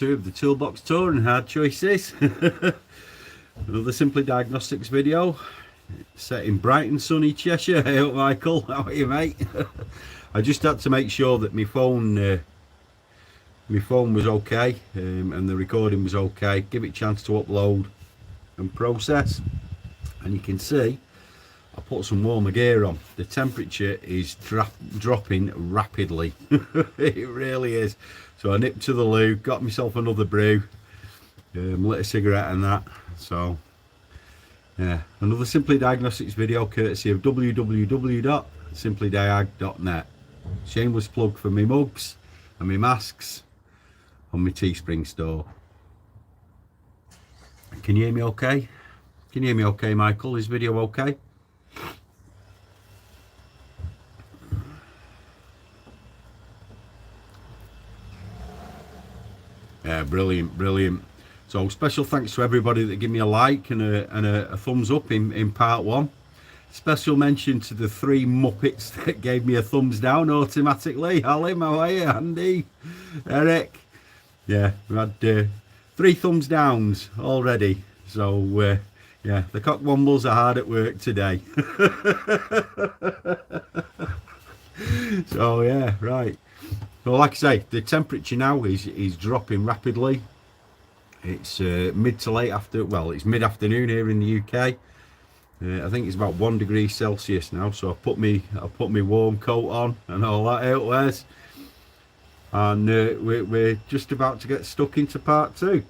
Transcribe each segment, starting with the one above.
Two of the Toolbox tour and hard choices. Another Simply Diagnostics video set in bright and sunny Cheshire. Hey up, Michael, how are you, mate? I just had to make sure that my phone was okay, and the recording was okay. Give it a chance to upload and process, and you can see I put some warmer gear on. The temperature is dropping rapidly. It really is. So I nipped to the loo, got myself another brew, lit a cigarette and that. So yeah, another Simply Diagnostics video courtesy of www.simplydiag.net. Shameless plug for me mugs and my masks on my Teespring store. Can you hear me okay? Can you hear me okay, Michael? Is video okay? Yeah, brilliant, brilliant. So special thanks to everybody that gave me a like and a thumbs up in part one. Special mention to the 3 Muppets that gave me a thumbs down automatically. Alim, how are you? Andy, Eric. Yeah, we had 3 thumbs downs already. So yeah, the cockwombles are hard at work today. So yeah, right. Well, like I say, the temperature now is dropping rapidly. It's mid to late after, well, it's mid-afternoon here in the UK. I think it's about 1 degree Celsius now, so I put me warm coat on and all that out there. And we're just about to get stuck into part 2.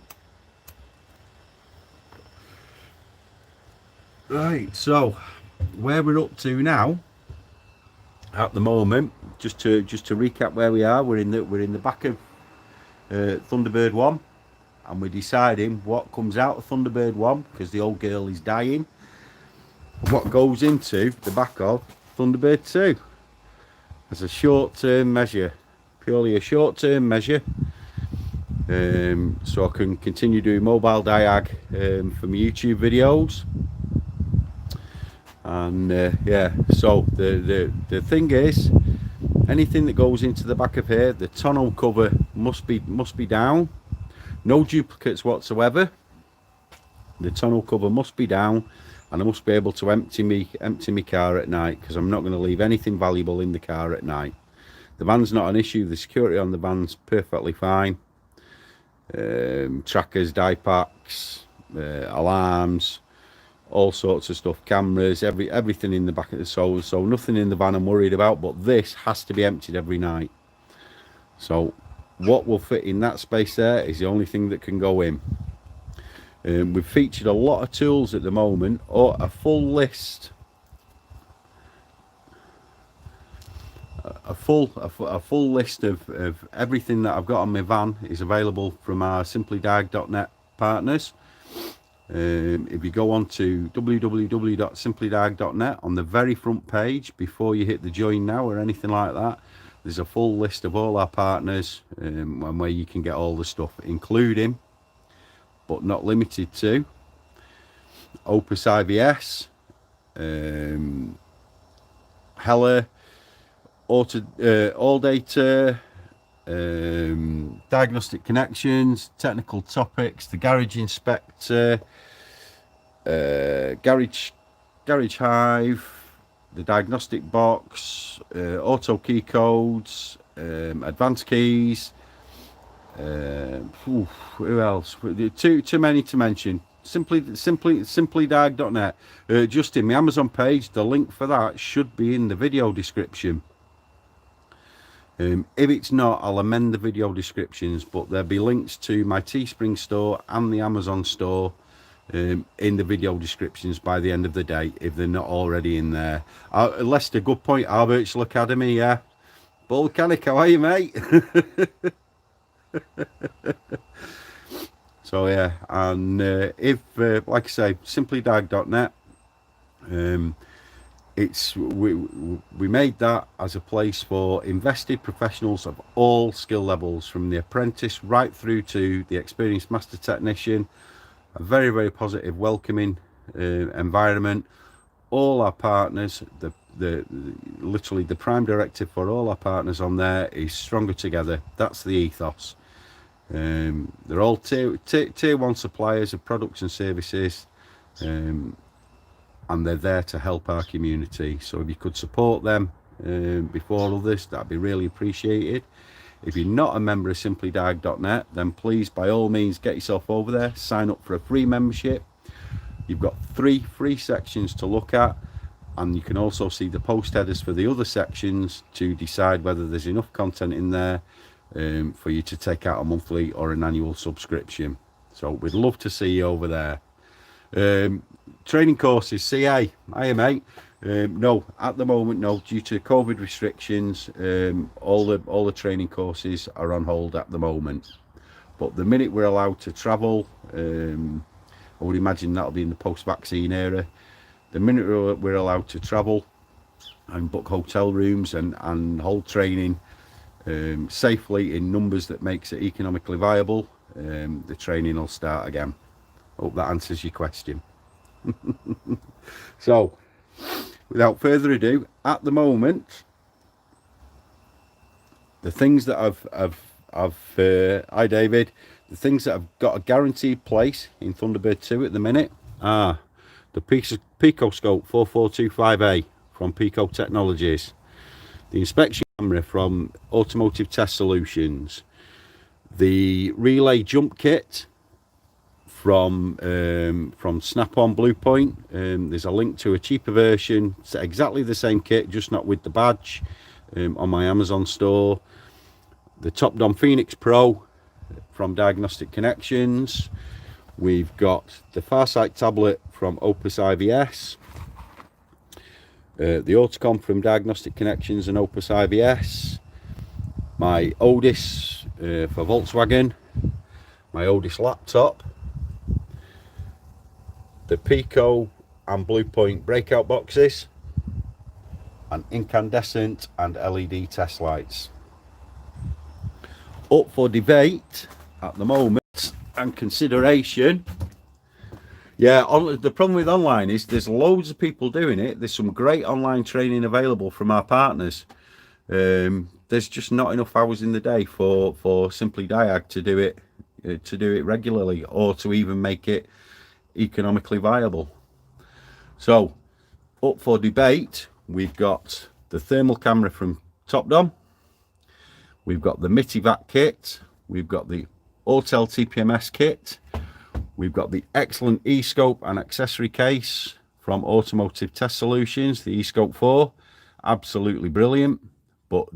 Right, so where we're up to now at the moment, just to recap where we are, we're in the back of Thunderbird 1, and we're deciding what comes out of Thunderbird 1 because the old girl is dying, and what goes into the back of Thunderbird 2 as a short-term measure, purely a short-term measure, so I can continue doing mobile diag for my YouTube videos. And yeah, so the thing is, anything that goes into the back of here, the tonneau cover must be down. No duplicates whatsoever. The tonneau cover must be down, and I must be able to empty me car at night, because I'm not going to leave anything valuable in the car at night. The van's not an issue. The security on the van's perfectly fine. Trackers, die packs, alarms, all sorts of stuff, cameras, everything in the back of the so nothing in the van I'm worried about, but this has to be emptied every night. So what will fit in that space there is the only thing that can go in. We've featured a lot of tools at the moment, or a full list, a full list of everything that I've got on my van is available from our SimplyDiag.net partners. If you go on to www.simplydiag.net, on the very front page, before you hit the join now or anything like that, there's a full list of all our partners, and where you can get all the stuff, including but not limited to Opus IVS, Hella, All Data, Diagnostic Connections, Technical Topics, the Garage Inspector, Garage Hive, the Diagnostic Box, Auto Key Codes, Advanced Keys, who else? Too many to mention. SimplyDiag.net. Just in my Amazon page, the link for that should be in the video description. If it's not, I'll amend the video descriptions, but there'll be links to my Teespring store and the Amazon store in the video descriptions by the end of the day, if they're not already in there. Lester, good point. Our Virtual Academy, yeah. Volcano, how are you, mate? So yeah, and if like I say, simplydiag.net, we made that as a place for invested professionals of all skill levels, from the apprentice right through to the experienced master technician. A very, very positive, welcoming environment. All our partners, literally the prime directive for all our partners on there is stronger together. That's the ethos. They're all tier 1 suppliers of products and services, and they're there to help our community. So if you could support them before others, that'd be really appreciated. If you're not a member of SimplyDiag.net, then please, by all means, get yourself over there, sign up for a free membership. You've got 3 free sections to look at, and you can also see the post headers for the other sections to decide whether there's enough content in there for you to take out a monthly or an annual subscription. So we'd love to see you over there. Training courses, CA, hiya mate. No, at the moment, no. Due to COVID restrictions, all the training courses are on hold at the moment. But the minute we're allowed to travel, I would imagine that'll be in the post-vaccine era. The minute we're allowed to travel and book hotel rooms and hold training safely in numbers that makes it economically viable, the training will start again. Hope that answers your question. So, without further ado, at the moment, the things that hi David, the things that have got a guaranteed place in Thunderbird 2 at the minute are the Picoscope 4425A from Pico Technologies, the inspection camera from Automotive Test Solutions, the relay jump kit from Snap-on Bluepoint. There's a link to a cheaper version. It's exactly the same kit, just not with the badge, on my Amazon store. The TopDom Phoenix Pro from Diagnostic Connections. We've got the Farsight tablet from Opus IVS. The Autocom from Diagnostic Connections and Opus IVS. My Otis for Volkswagen. My Otis laptop. The Pico and Bluepoint breakout boxes, and incandescent and LED test lights. Up for debate at the moment and consideration. Yeah, the problem with online is there's loads of people doing it. There's some great online training available from our partners. There's just not enough hours in the day for SimplyDiag to do it regularly, or to even make it economically viable. So, up for debate, we've got the thermal camera from TopDom, we've got the MITIVAC kit, we've got the Autel TPMS kit, we've got the excellent e-scope and accessory case from Automotive Test Solutions, the e-scope 4, absolutely brilliant. But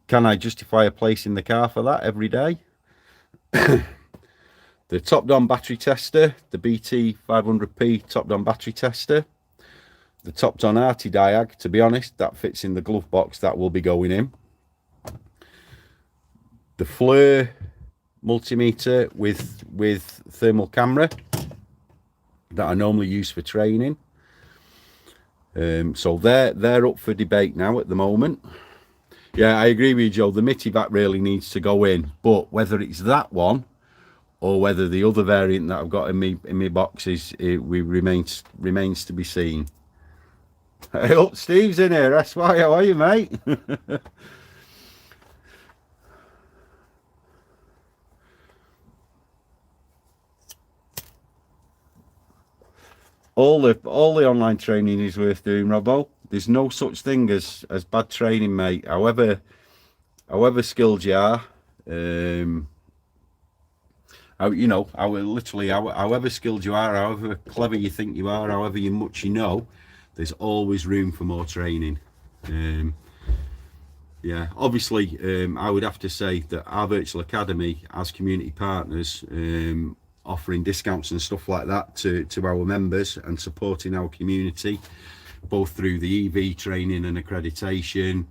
can I justify a place in the car for that every day? The TopDom battery tester, the BT 500p TopDom battery tester. The TopDom rtdiag, to be honest, that fits in the glove box, that will be going in. The Fleur multimeter with thermal camera that I normally use for training. So they're up for debate now at the moment. Yeah, I agree with you, Joe. The MITIVAC really needs to go in, but whether it's that one or whether the other variant that I've got in my boxes, remains to be seen. Hey, up, Steve's in here. That's why. How are you, mate? all the online training is worth doing, Robbo. There's no such thing as bad training, mate. However skilled you are, however skilled you are, however clever you think you are, however much you know, there's always room for more training. Yeah, obviously, I would have to say that our virtual academy, as community partners, offering discounts and stuff like that to our members and supporting our community, both through the EV training and accreditation,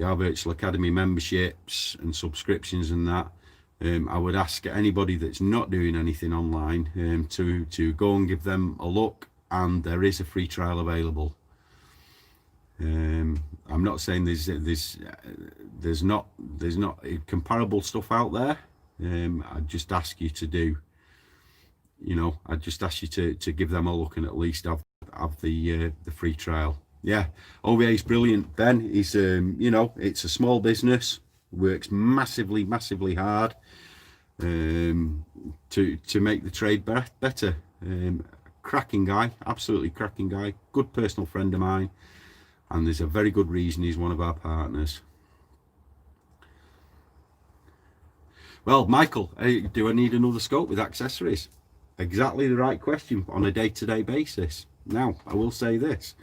our virtual academy memberships and subscriptions and that. I would ask anybody that's not doing anything online to go and give them a look, and there is a free trial available. I'm not saying there's not comparable stuff out there. I'd just ask you to do, I'd just ask you to give them a look and at least have the free trial. Yeah, OVA is brilliant. Ben is it's a small business, works massively hard. to make the trade better. Cracking guy, absolutely cracking guy, good personal friend of mine, and there's a very good reason he's one of our partners. Well, Michael, do I need another scope with accessories? Exactly the right question on a day-to-day basis. Now, I will say this,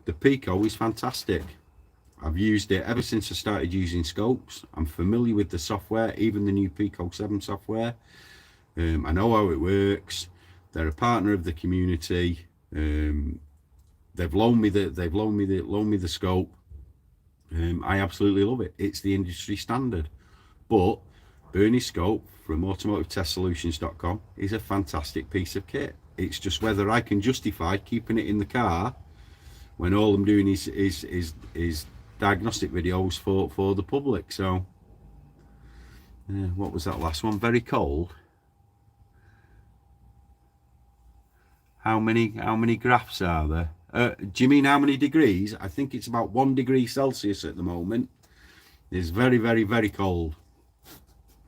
the Pico is fantastic. I've used it ever since I started using scopes. I'm familiar with the software, even the new Pico 7 software. I know how it works. They're a partner of the community. They've loaned me the scope. I absolutely love it. It's the industry standard. But Bernie's scope from automotivetestsolutions.com is a fantastic piece of kit. It's just whether I can justify keeping it in the car when all I'm doing is diagnostic videos for the public. So what was that last one? Very cold. How many graphs are there? Do you mean how many degrees? I think it's about 1 degree Celsius at the moment. It's very, very, very cold.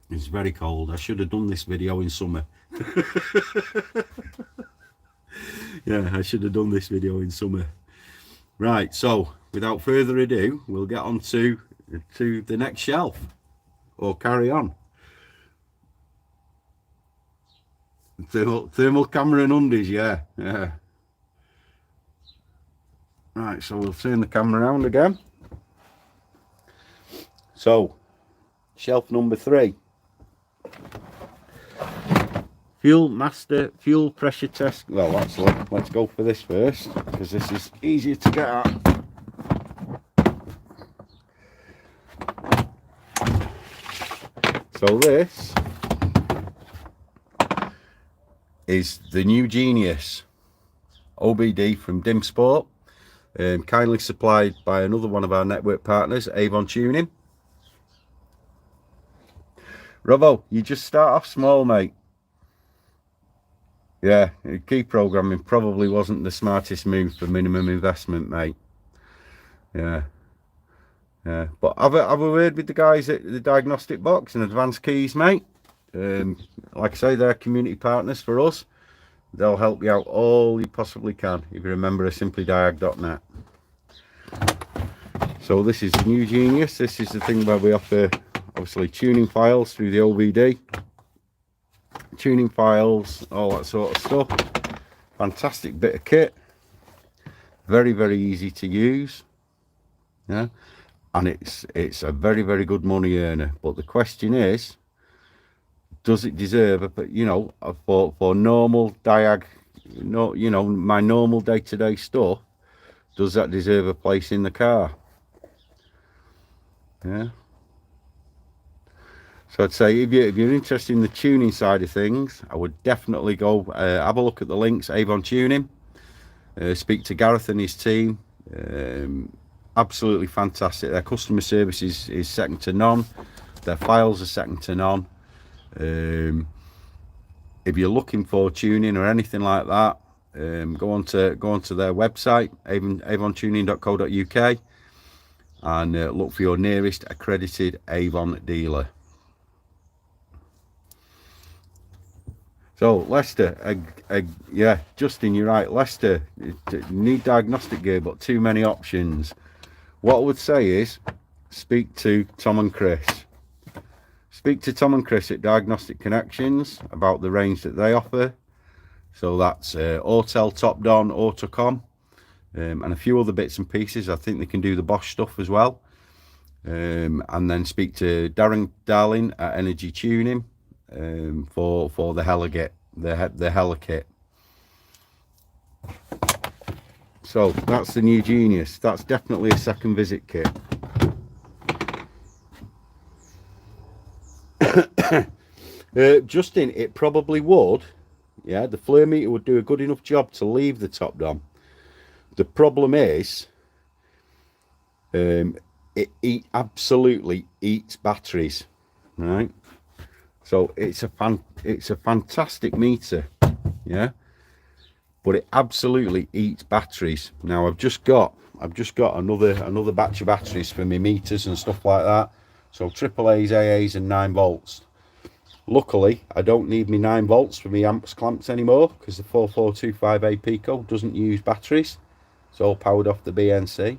It's very cold. I should have done this video in summer. Yeah, I should have done this video in summer. Right, so without further ado, we'll get on to the next shelf, or carry on. Thermal camera and undies, yeah. Right, so we'll turn the camera around again. So, shelf number 3. Fuel master, fuel pressure test. Well, let's go for this first, because this is easier to get at. So this is the new Genius OBD from Dim Sport, kindly supplied by another one of our network partners, Avon Tuning. Robo, you just start off small, mate. Yeah, key programming probably wasn't the smartest move for minimum investment, mate. Yeah. But have a word with the guys at the Diagnostic Box and Advanced Keys, mate. Like I say, they're community partners for us. They'll help you out all you possibly can if you're a member of SimplyDiag.net. So this is the new Genius. This is the thing where we offer, obviously, tuning files through the OBD. Tuning files, all that sort of stuff. Fantastic bit of kit. Very, very easy to use. Yeah, and it's a very, very good money earner. But the question is, does it deserve for normal diag, my normal day-to-day stuff, does that deserve a place in the car? Yeah. So I'd say if you're interested in the tuning side of things, I would definitely go have a look at the links. Avon Tuning, speak to Gareth and his team. Absolutely fantastic. Their customer service is second to none. Their files are second to none. If you're looking for tuning or anything like that, go on to their website, avontuning.co.uk, and look for your nearest accredited Avon dealer. So Leicester, yeah, Justin, you're right. Leicester, need diagnostic gear, but too many options. What I would say is, speak to Tom and Chris. Speak to Tom and Chris at Diagnostic Connections about the range that they offer. So that's Autel, TopDom, Autocom, and a few other bits and pieces. I think they can do the Bosch stuff as well. And then speak to Darren Darling at Energy Tuning for the Hella kit. So that's the new Genius. That's definitely a second visit kit. Justin, it probably would. Yeah, the flare meter would do a good enough job to leave the TopDom. The problem is, it absolutely eats batteries, right? So it's a fantastic meter, yeah, but it absolutely eats batteries. Now I've just got another batch of batteries for my meters and stuff like that. So AAA's, AA's, and 9 volts. Luckily, I don't need me 9 volts for my amps clamps anymore, because the 4425A Pico doesn't use batteries. It's all powered off the BNC.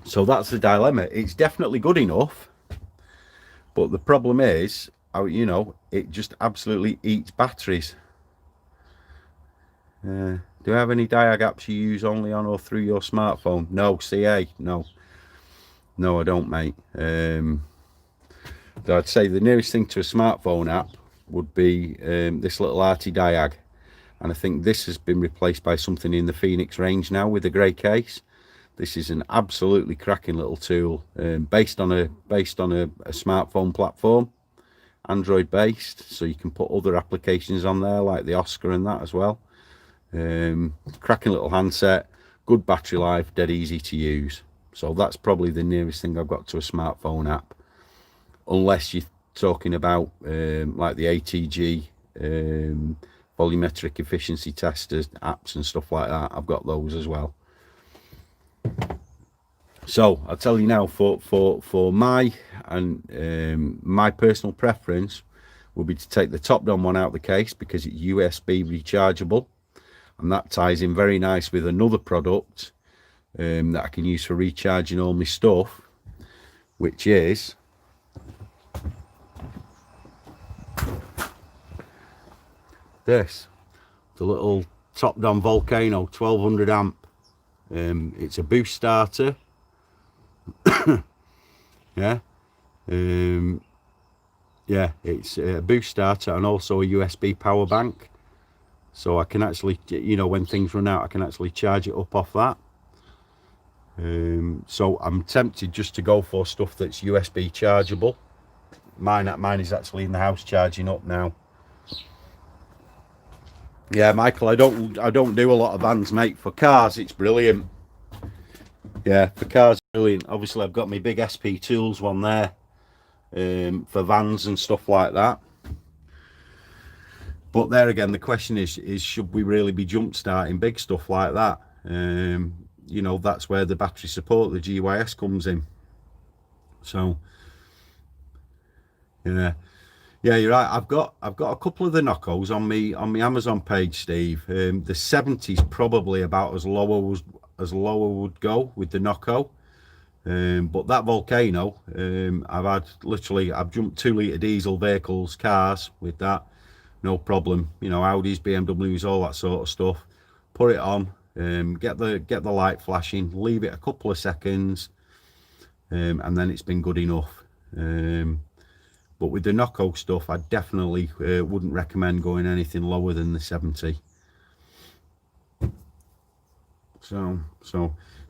So that's the dilemma. It's definitely good enough, but the problem is, you know, it just absolutely eats batteries. Do you have any Diag apps you use only on or through your smartphone? No. CA? No. No, I don't, mate. I'd say the nearest thing to a smartphone app would be this little rtdiag, and I think this has been replaced by something in the Phoenix range now with a grey case. This is an absolutely cracking little tool, based on a smartphone platform, Android based, so you can put other applications on there like the Oscar and that as well. Cracking little handset, good battery life, dead easy to use. So that's probably the nearest thing I've got to a smartphone app, unless you're talking about like the ATG volumetric efficiency testers apps and stuff like that. I've got those as well. So I'll tell you now, for my my personal preference would be to take the TopDom one out of the case, because it's USB rechargeable, and that ties in very nice with another product that I can use for recharging all my stuff, which is this, the little TopDom Volcano 1200 amp. It's a boost starter. Yeah, yeah, it's a boost starter and also a USB power bank, so I can actually, you know, when things run out, I can actually charge it up off that. So I'm tempted just to go for stuff that's USB chargeable. Mine is actually in the house charging up now. Yeah, Michael, I don't do a lot of vans, mate. For cars, it's brilliant. Yeah, for cars, brilliant. Obviously, I've got my big SP Tools one there for vans and stuff like that. But there again, the question is should we really be jump starting big stuff like that? You know, that's where the battery support, the GYS, comes in. So yeah, you're right. I've got a couple of the Noccos on me Amazon page, Steve. The 70's probably about as low as lower would go with the Nocco. But that Volcano, I've jumped 2 litre diesel vehicles, cars with that, no problem. You know, Audis, BMWs, all that sort of stuff. Put it on, get the light flashing, leave it a couple of seconds, and then it's been good enough. But with the Nocco stuff, I definitely wouldn't recommend going anything lower than the 70. So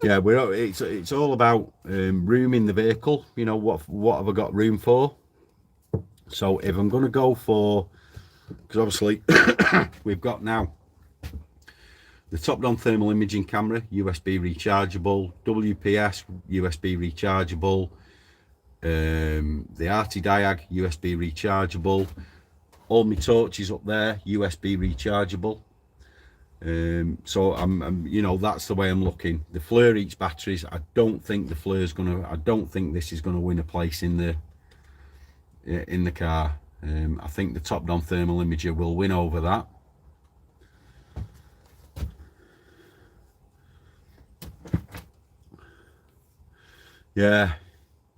yeah, it's all about room in the vehicle. You know, what have I got room for? So if I'm going to go for, because obviously we've got now the TopDom thermal imaging camera, USB rechargeable, WPS USB rechargeable, the rtdiag USB rechargeable, all my torches up there USB rechargeable. So I'm you know, that's the way I'm looking. The Fleur eats batteries. I don't think this is gonna win a place in the car. I think the TopDom thermal imager will win over that. Yeah,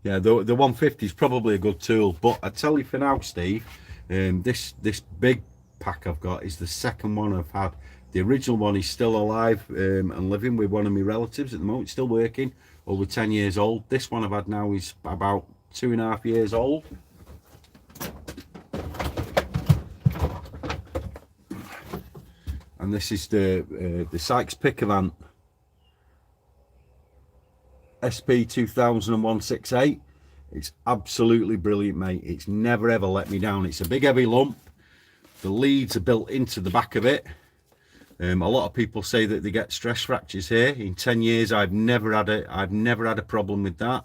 the 150 is probably a good tool, but I tell you for now, Steve, this big pack I've got is the second one I've had. The original one is still alive and living with one of my relatives at the moment, still working, over 10 years old. This one I've had now is about 2.5 years old. And this is the Sykes Picavan SP 2001-68. It's absolutely brilliant, mate. It's never ever let me down. It's a big heavy lump. The leads are built into the back of it. A lot of people say that they get stress fractures here. In 10 years, I've never had a problem with that.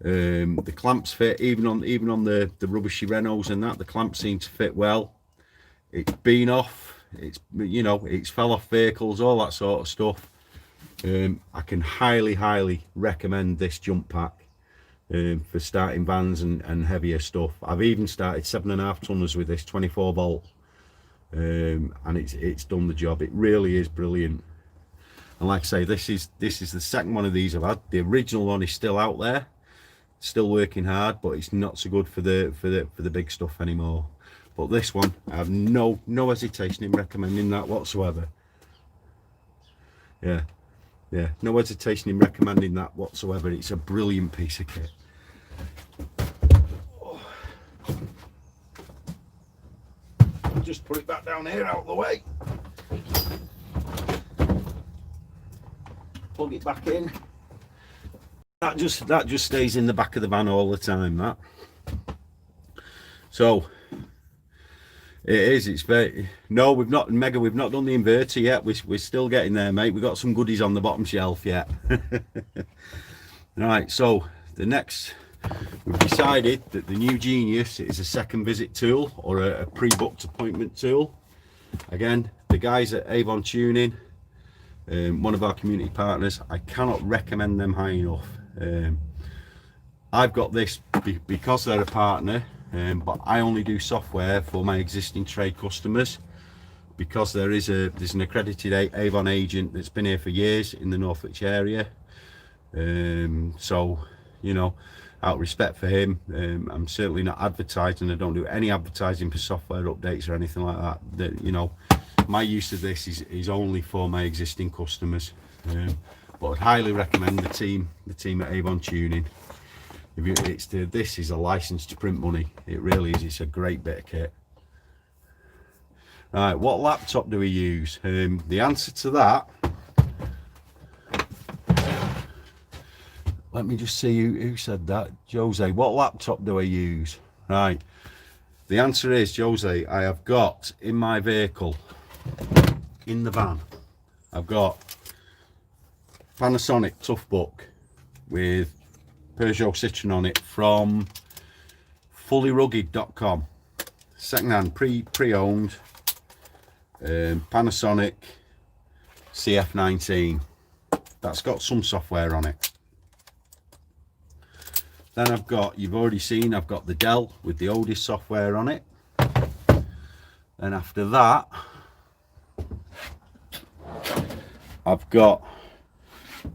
The clamps fit, even on the rubbishy Renaults and that. The clamps seem to fit well. It's been off. It's, you know, it's fell off vehicles, all that sort of stuff. I can highly recommend this jump pack. for starting vans and heavier stuff. I've even started 7.5 tonners with this 24 volt, and it's done the job. It really is brilliant. And like I say, this is the second one of these I've had. The original one is still out there, still working hard, but it's not so good for the big stuff anymore. But this one, I have no hesitation in recommending that whatsoever. Yeah, no hesitation in recommending that whatsoever. It's a brilliant piece of kit. I'll just put it back down here out of the way. Plug it back in. That just stays in the back of the van all the time, that. So it's very, no, we've not done the inverter yet. We're still getting there, mate. We've got some goodies on the bottom shelf yet. Right, so the next, we've decided that the new Genius is a second visit tool, or a pre-booked appointment tool. Again, the guys at Avon Tuning, one of our community partners, I cannot recommend them high enough. I've got this because they're a partner, but I only do software for my existing trade customers, because there's an accredited Avon agent that's been here for years in the Northwich area. So, you know, out of respect for him, I'm certainly not advertising. I don't do any advertising for software updates or anything like that. You know, my use of this is only for my existing customers. But I'd highly recommend the team at Avon Tuning. This is a license to print money. It really is. It's a great bit of kit. Right, what laptop do we use? The answer to that, let me just see who said that. Jose, what laptop do I use? Right, the answer is, Jose, I have got in my vehicle, in the van, I've got Panasonic Toughbook with Peugeot Citroen on it from fullyrugged.com. Second-hand, pre-owned, Panasonic CF19. That's got some software on it. Then I've got, you've already seen, I've got the Dell with the oldest software on it. Then after that, I've got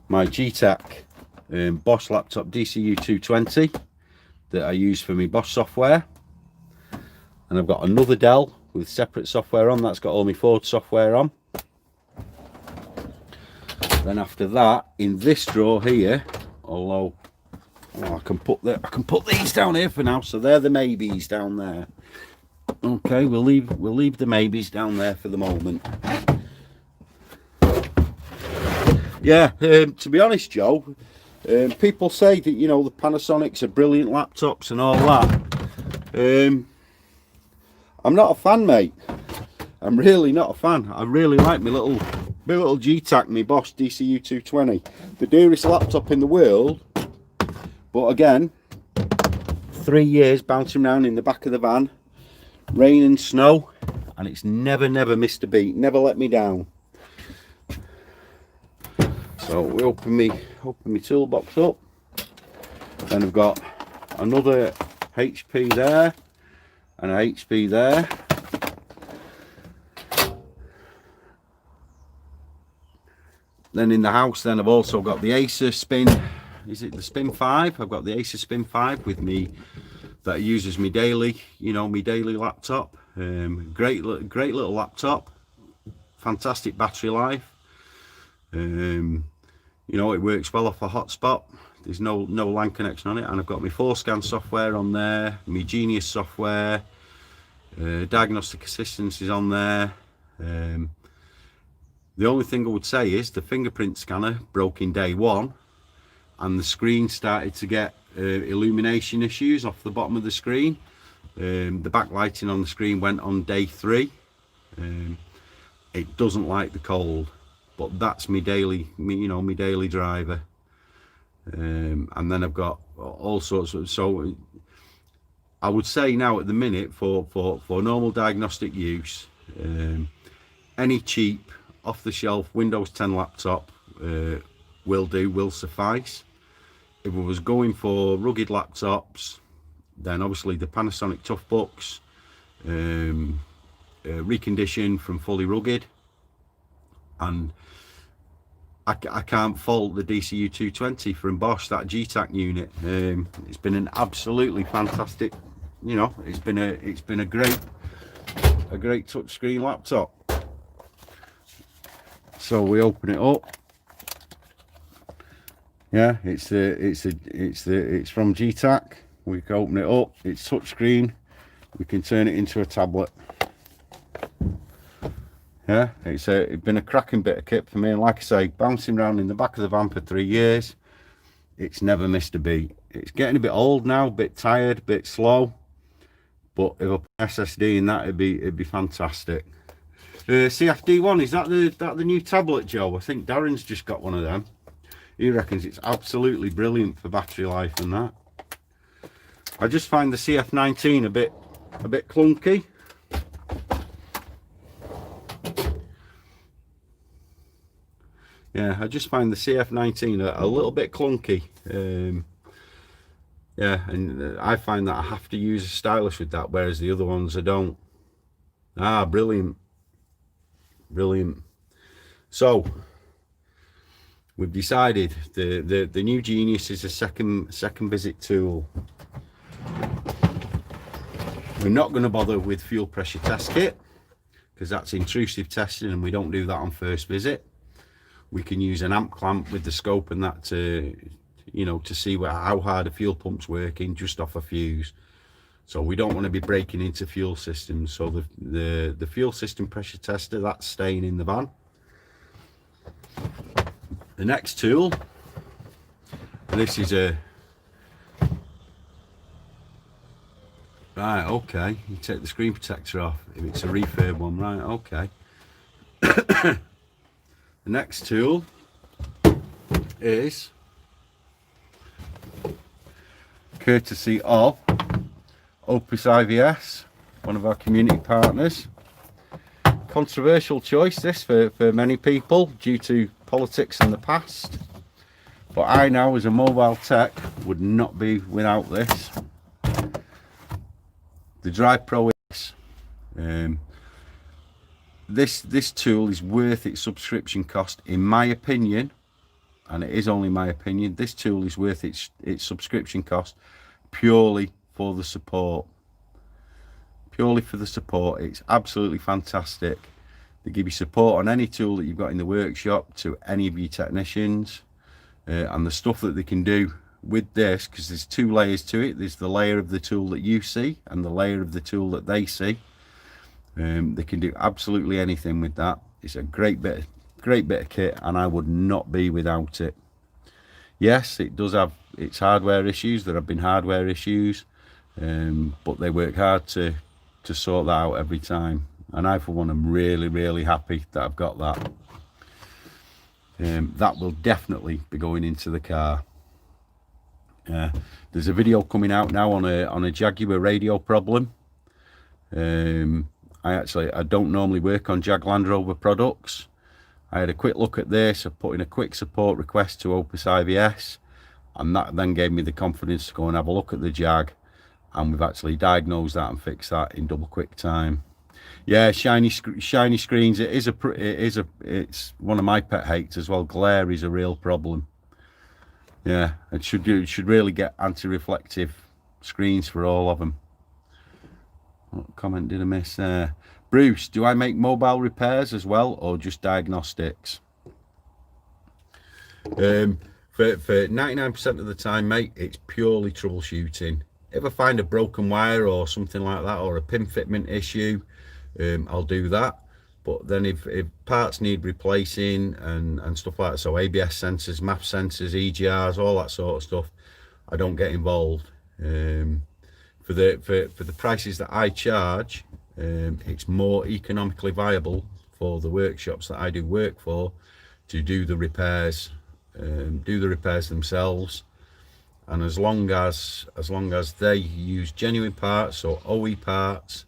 my Gtac Bosch laptop DCU 220 that I use for my Bosch software. And I've got another Dell with separate software on, that's got all my Ford software on. Then after that, in this drawer here, although I can put these down here for now, so they're the maybes down there. Okay, we'll leave the maybes down there for the moment. Yeah, to be honest, Joe, people say that, you know, the Panasonics are brilliant laptops and all that. I'm not a fan, mate. I'm really not a fan. I really like my little Gtac, my Bosch DCU 220. The dearest laptop in the world. But again, 3 years bouncing around in the back of the van, rain and snow, and it's never missed a beat, never let me down. So we open my toolbox up. Then I've got another HP there and an HP there. Then in the house, then I've also got the Acer Spin. Is it the Spin 5? I've got the Acer Spin 5 with me that I use as my daily, you know, my daily laptop. Great little laptop. Fantastic battery life. You know, it works well off a hotspot. There's no LAN connection on it, and I've got my 4Scan software on there, my Genius software, Diagnostic Assistance is on there. The only thing I would say is the fingerprint scanner broke in day 1, and the screen started to get illumination issues off the bottom of the screen. The backlighting on the screen went on day 3. It doesn't like the cold. But that's my daily, you know, my daily driver. And then I've got all sorts of, so I would say now at the minute for normal diagnostic use, any cheap off the shelf Windows 10 laptop will suffice. if we was going for rugged laptops, then obviously the Panasonic Toughbooks, reconditioned from fully rugged, and I can't fault the DCU 220 from Bosch, that Gtac unit. It's been an absolutely fantastic, you know, it's been a great touchscreen laptop. So we open it up. Yeah, it's from Gtac. We can open it up. It's touchscreen. We can turn it into a tablet. Yeah, it's been a cracking bit of kit for me, and like I say, bouncing around in the back of the van for 3 years, it's never missed a beat. It's getting a bit old now, a bit tired, a bit slow, but if I put SSD in that, it'd be fantastic. CFD1, is that the new tablet, Joe? I think Darren's just got one of them. He reckons it's absolutely brilliant for battery life and that. I just find the CF19 a bit clunky. Yeah, I just find the CF19 a little bit clunky. Yeah, and I find that I have to use a stylus with that, whereas the other ones I don't. Ah, brilliant. Brilliant. So we've decided the new Genius is a second visit tool. We're not going to bother with fuel pressure test kit because that's intrusive testing and we don't do that on first visit. We can use an amp clamp with the scope and that to, you know, to see how hard a fuel pump's working just off a fuse. So we don't want to be breaking into fuel systems. So the fuel system pressure tester, that's staying in the van. The next tool, this is a, right, okay, you take the screen protector off if it's a refurb one, right, okay. The next tool is courtesy of Opus IVS, one of our community partners. Controversial choice this for many people due to politics in the past, but I now as a mobile tech would not be without this. The Drag Pro is this tool is worth its subscription cost, in my opinion, and it is only my opinion. This tool is worth its subscription cost purely for the support. Purely for the support. It's absolutely fantastic. They give you support on any tool that you've got in the workshop to any of your technicians, and the stuff that they can do with this, because there's two layers to it. There's the layer of the tool that you see and the layer of the tool that they see. They can do absolutely anything with that. It's a great bit of kit, and I would not be without it. Yes, it does have its hardware issues. There have been hardware issues, but they work hard to sort that out every time, and I for one am really happy that I've got that. That will definitely be going into the car. There's a video coming out now on a Jaguar radio problem. I don't normally work on Jag Land Rover products. I had a quick look at this. I put in a quick support request to Opus IVS, and that then gave me the confidence to go and have a look at the Jag, and we've actually diagnosed that and fixed that in double quick time. Yeah, shiny screens. It's one of my pet hates as well. Glare is a real problem. Yeah, it should really get anti-reflective screens for all of them. What comment did I miss there? Bruce, do I make mobile repairs as well, or just diagnostics? For 99% of the time, mate, it's purely troubleshooting. If I find a broken wire or something like that, or a pin fitment issue, I'll do that. But then if parts need replacing and stuff like that, so ABS sensors, MAP sensors, EGRs, all that sort of stuff, I don't get involved. For the prices that I charge, it's more economically viable for the workshops that I do work for to do the repairs themselves. And as long as they use genuine parts or OE parts,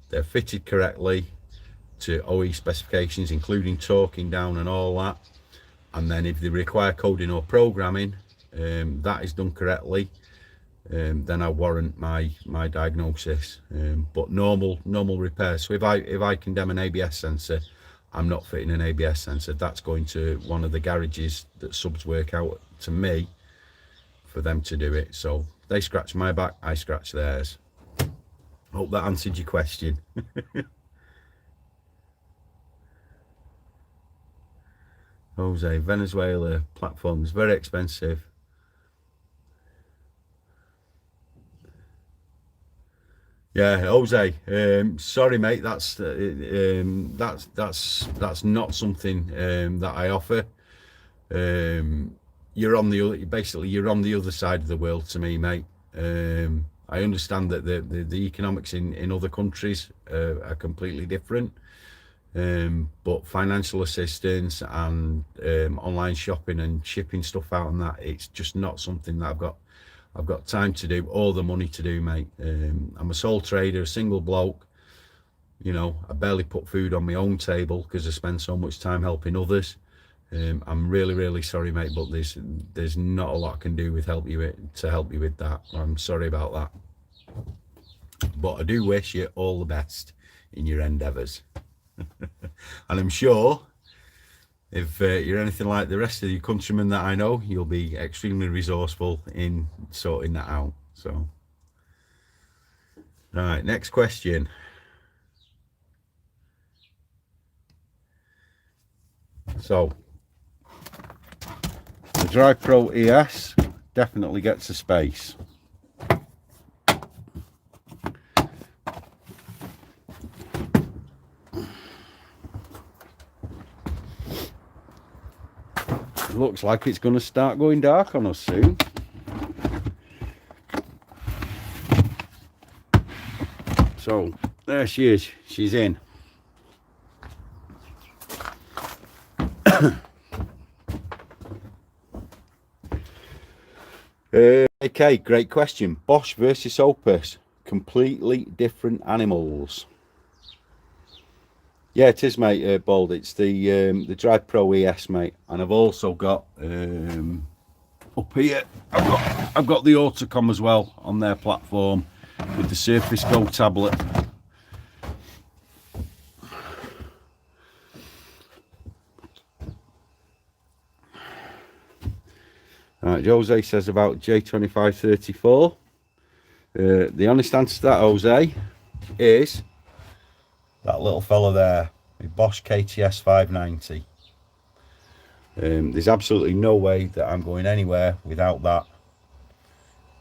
they're fitted correctly to OE specifications, including torquing down and all that, and then if they require coding or programming, that is done correctly, then I warrant my diagnosis. But normal repair. So if I condemn an ABS sensor, I'm not fitting an ABS sensor. That's going to one of the garages that subs work out to me for them to do it. So they scratch my back, I scratch theirs. Hope that answered your question. Jose, Venezuela platform is very expensive. Yeah, Jose, sorry mate, that's not something that I offer. You're on the other side of the world to me, mate. I understand that the economics in other countries are completely different, but financial assistance and online shopping and shipping stuff out and that, it's just not something that I've got time to do or the money to do, mate. I'm a sole trader, a single bloke. You know, I barely put food on my own table because I spend so much time helping others. I'm really sorry, mate, but there's not a lot I can do to help you with that. I'm sorry about that, but I do wish you all the best in your endeavours. And I'm sure if you're anything like the rest of your countrymen that I know, you'll be extremely resourceful in sorting that out. So, right, next question. So, the Drag Pro ES definitely gets a space. Looks like it's going to start going dark on us soon. So there she is, she's in. Okay, great question. Bosch versus Opus, completely different animals. Yeah, it is, mate. Bald. It's the Drag Pro ES, mate, and I've also got up here. I've got the Autocom as well on their platform with the Surface Go tablet. Right, Jose says about J2534. The honest answer to that, Jose, is that little fella there, the Bosch KTS 590. There's absolutely no way that I'm going anywhere without that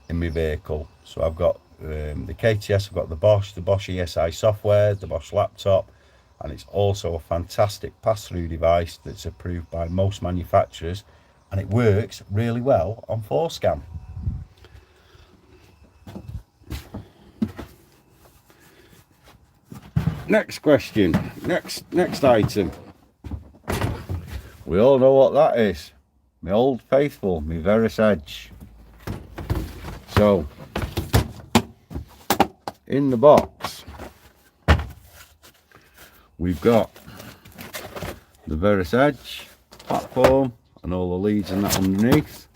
in my vehicle. So I've got the KTS, I've got the Bosch ESI software, the Bosch laptop, and it's also a fantastic pass-through device that's approved by most manufacturers, and it works really well on 4Scan. Next question, next item. We all know what that is. My old faithful, my Verus Edge. So, in the box, we've got the Verus Edge platform and all the leads and that underneath.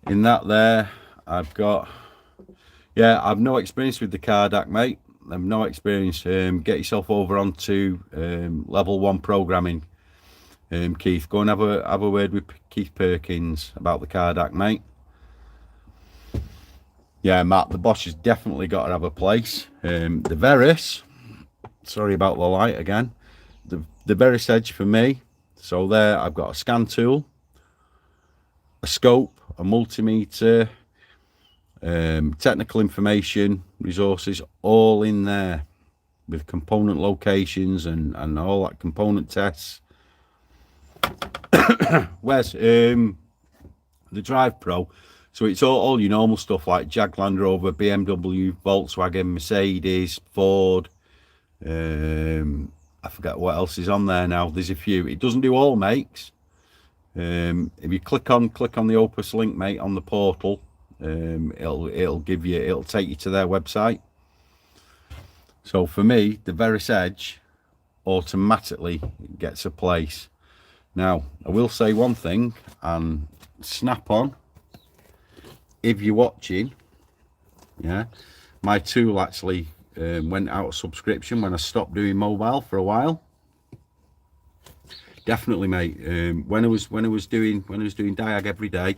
In that there, I've got, yeah, I've no experience with the Gtac, mate. I've no experience. Get yourself over onto level 1 programming, Keith. Go and have a word with Keith Perkins about the Gtac, mate. Yeah, Matt, the Bosch has definitely got to have a place. The Verus, sorry about the light again. The Verus Edge for me. So there, I've got a scan tool, a scope, a multimeter, technical information, resources, all in there with component locations and all that component tests. Where's the Drive Pro? So it's all your normal stuff like Jag, Land Rover, BMW, Volkswagen, Mercedes, Ford. I forget what else is on there now. There's a few. It doesn't do all makes. If you click on the Opus link, mate, on the portal, it'll take you to their website. So for me, the Verus Edge automatically gets a place. Now I will say one thing, and snap-on, if you're watching, yeah, my tool actually went out of subscription when I stopped doing mobile for a while. Definitely, mate. When I was doing Diag every day,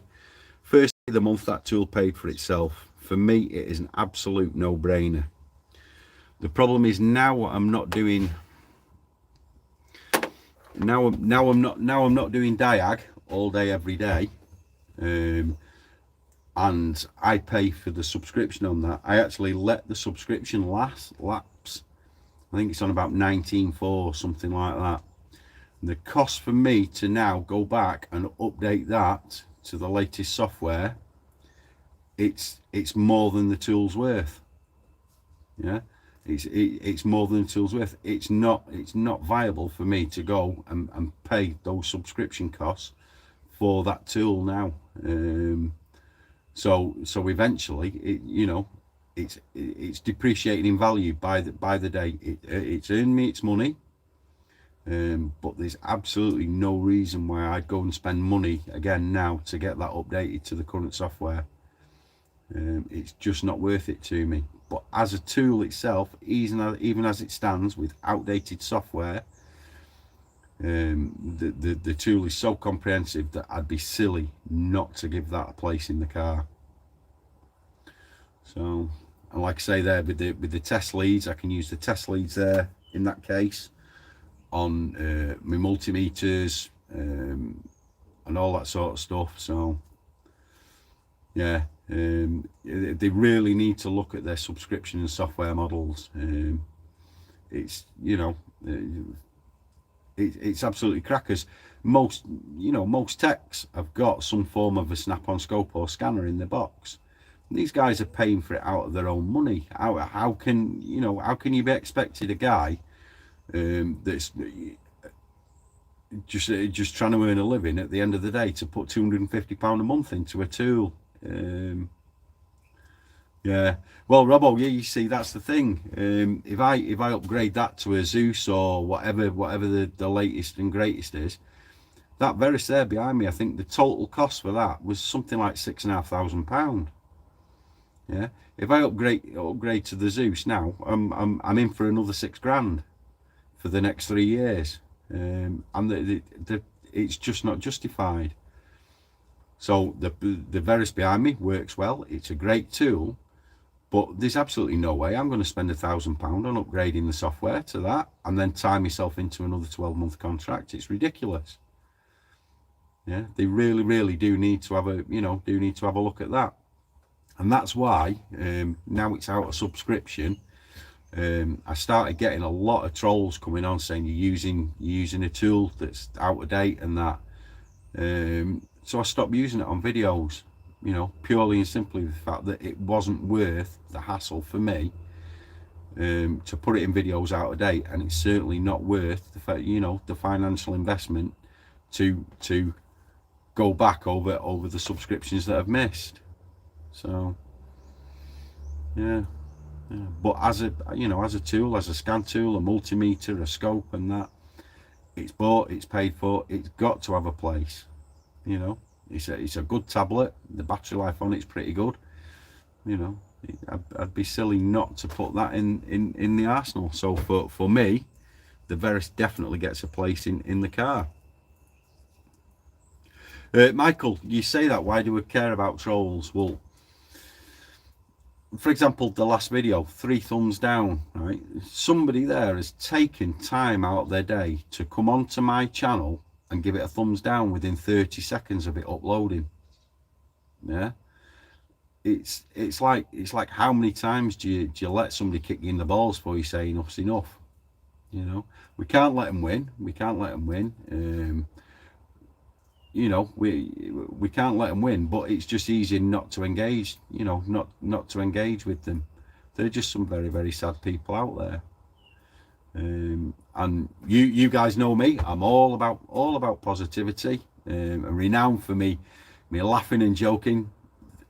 first day of the month, that tool paid for itself. For me, it is an absolute no-brainer. The problem is now I'm not doing now I'm not doing Diag all day every day, and I pay for the subscription on that. I actually let the subscription lapse. I think it's on about 19.4, something like that. And the cost for me to now go back and update that to the latest software, it's more than the tool's worth. Yeah, it's more than the tool's worth. It's not viable for me to go and pay those subscription costs for that tool now. So eventually, it's depreciating in value by the day. It's earned me its money, but there's absolutely no reason why I'd go and spend money again now to get that updated to the current software. It's just not worth it to me. But as a tool itself, even as it stands with outdated software, the tool is so comprehensive that I'd be silly not to give that a place in the car. So, and like I say there, with the test leads, I can use the test leads there in that case on my multimeters and all that sort of stuff. So yeah, they really need to look at their subscription and software models. It's it's absolutely crackers. Most techs have got some form of a snap-on scope or scanner in their box. These guys are paying for it out of their own money. How can you be expected, a guy that's just trying to earn a living at the end of the day, to put £250 a month into a tool? Yeah, well, Robbo, yeah, you see, that's the thing. If I upgrade that to a Zeus or whatever the latest and greatest is, that Veris there behind me, I think the total cost for that was something like £6,500. Yeah, if I upgrade to the Zeus now, I'm in for another £6,000 for the next 3 years, and it's just not justified. So the Veris behind me works well. It's a great tool, but there's absolutely no way I'm going to spend £1,000 on upgrading the software to that and then tie myself into another 12-month contract. It's ridiculous. Yeah, they really do need to have a look at that. And that's why now it's out of subscription. I started getting a lot of trolls coming on saying you're using a tool that's out of date and that. So I stopped using it on videos, purely and simply the fact that it wasn't worth the hassle for me to put it in videos out of date, and it's certainly not worth the fact, the financial investment to go back over the subscriptions that I've missed. So yeah. But as a tool, as a scan tool, a multimeter, a scope, and that, it's bought, it's paid for, it's got to have a place. It's a good tablet. The battery life on it's pretty good. I'd be silly not to put that in the arsenal. So for me, the Veris definitely gets a place in the car. Michael, you say that, why do we care about trolls? Well, for example, the last video, 3 thumbs down, right? Somebody there has taken time out of their day to come onto my channel and give it a thumbs down within 30 seconds of it uploading. Yeah, it's like how many times do you let somebody kick you in the balls before you say enough's enough? We can't let them win. We can't let them win. We can't let them win, but it's just easier not to engage, not to engage with them. They're just some very sad people out there. And you guys know me, I'm all about positivity, and renowned for me laughing and joking.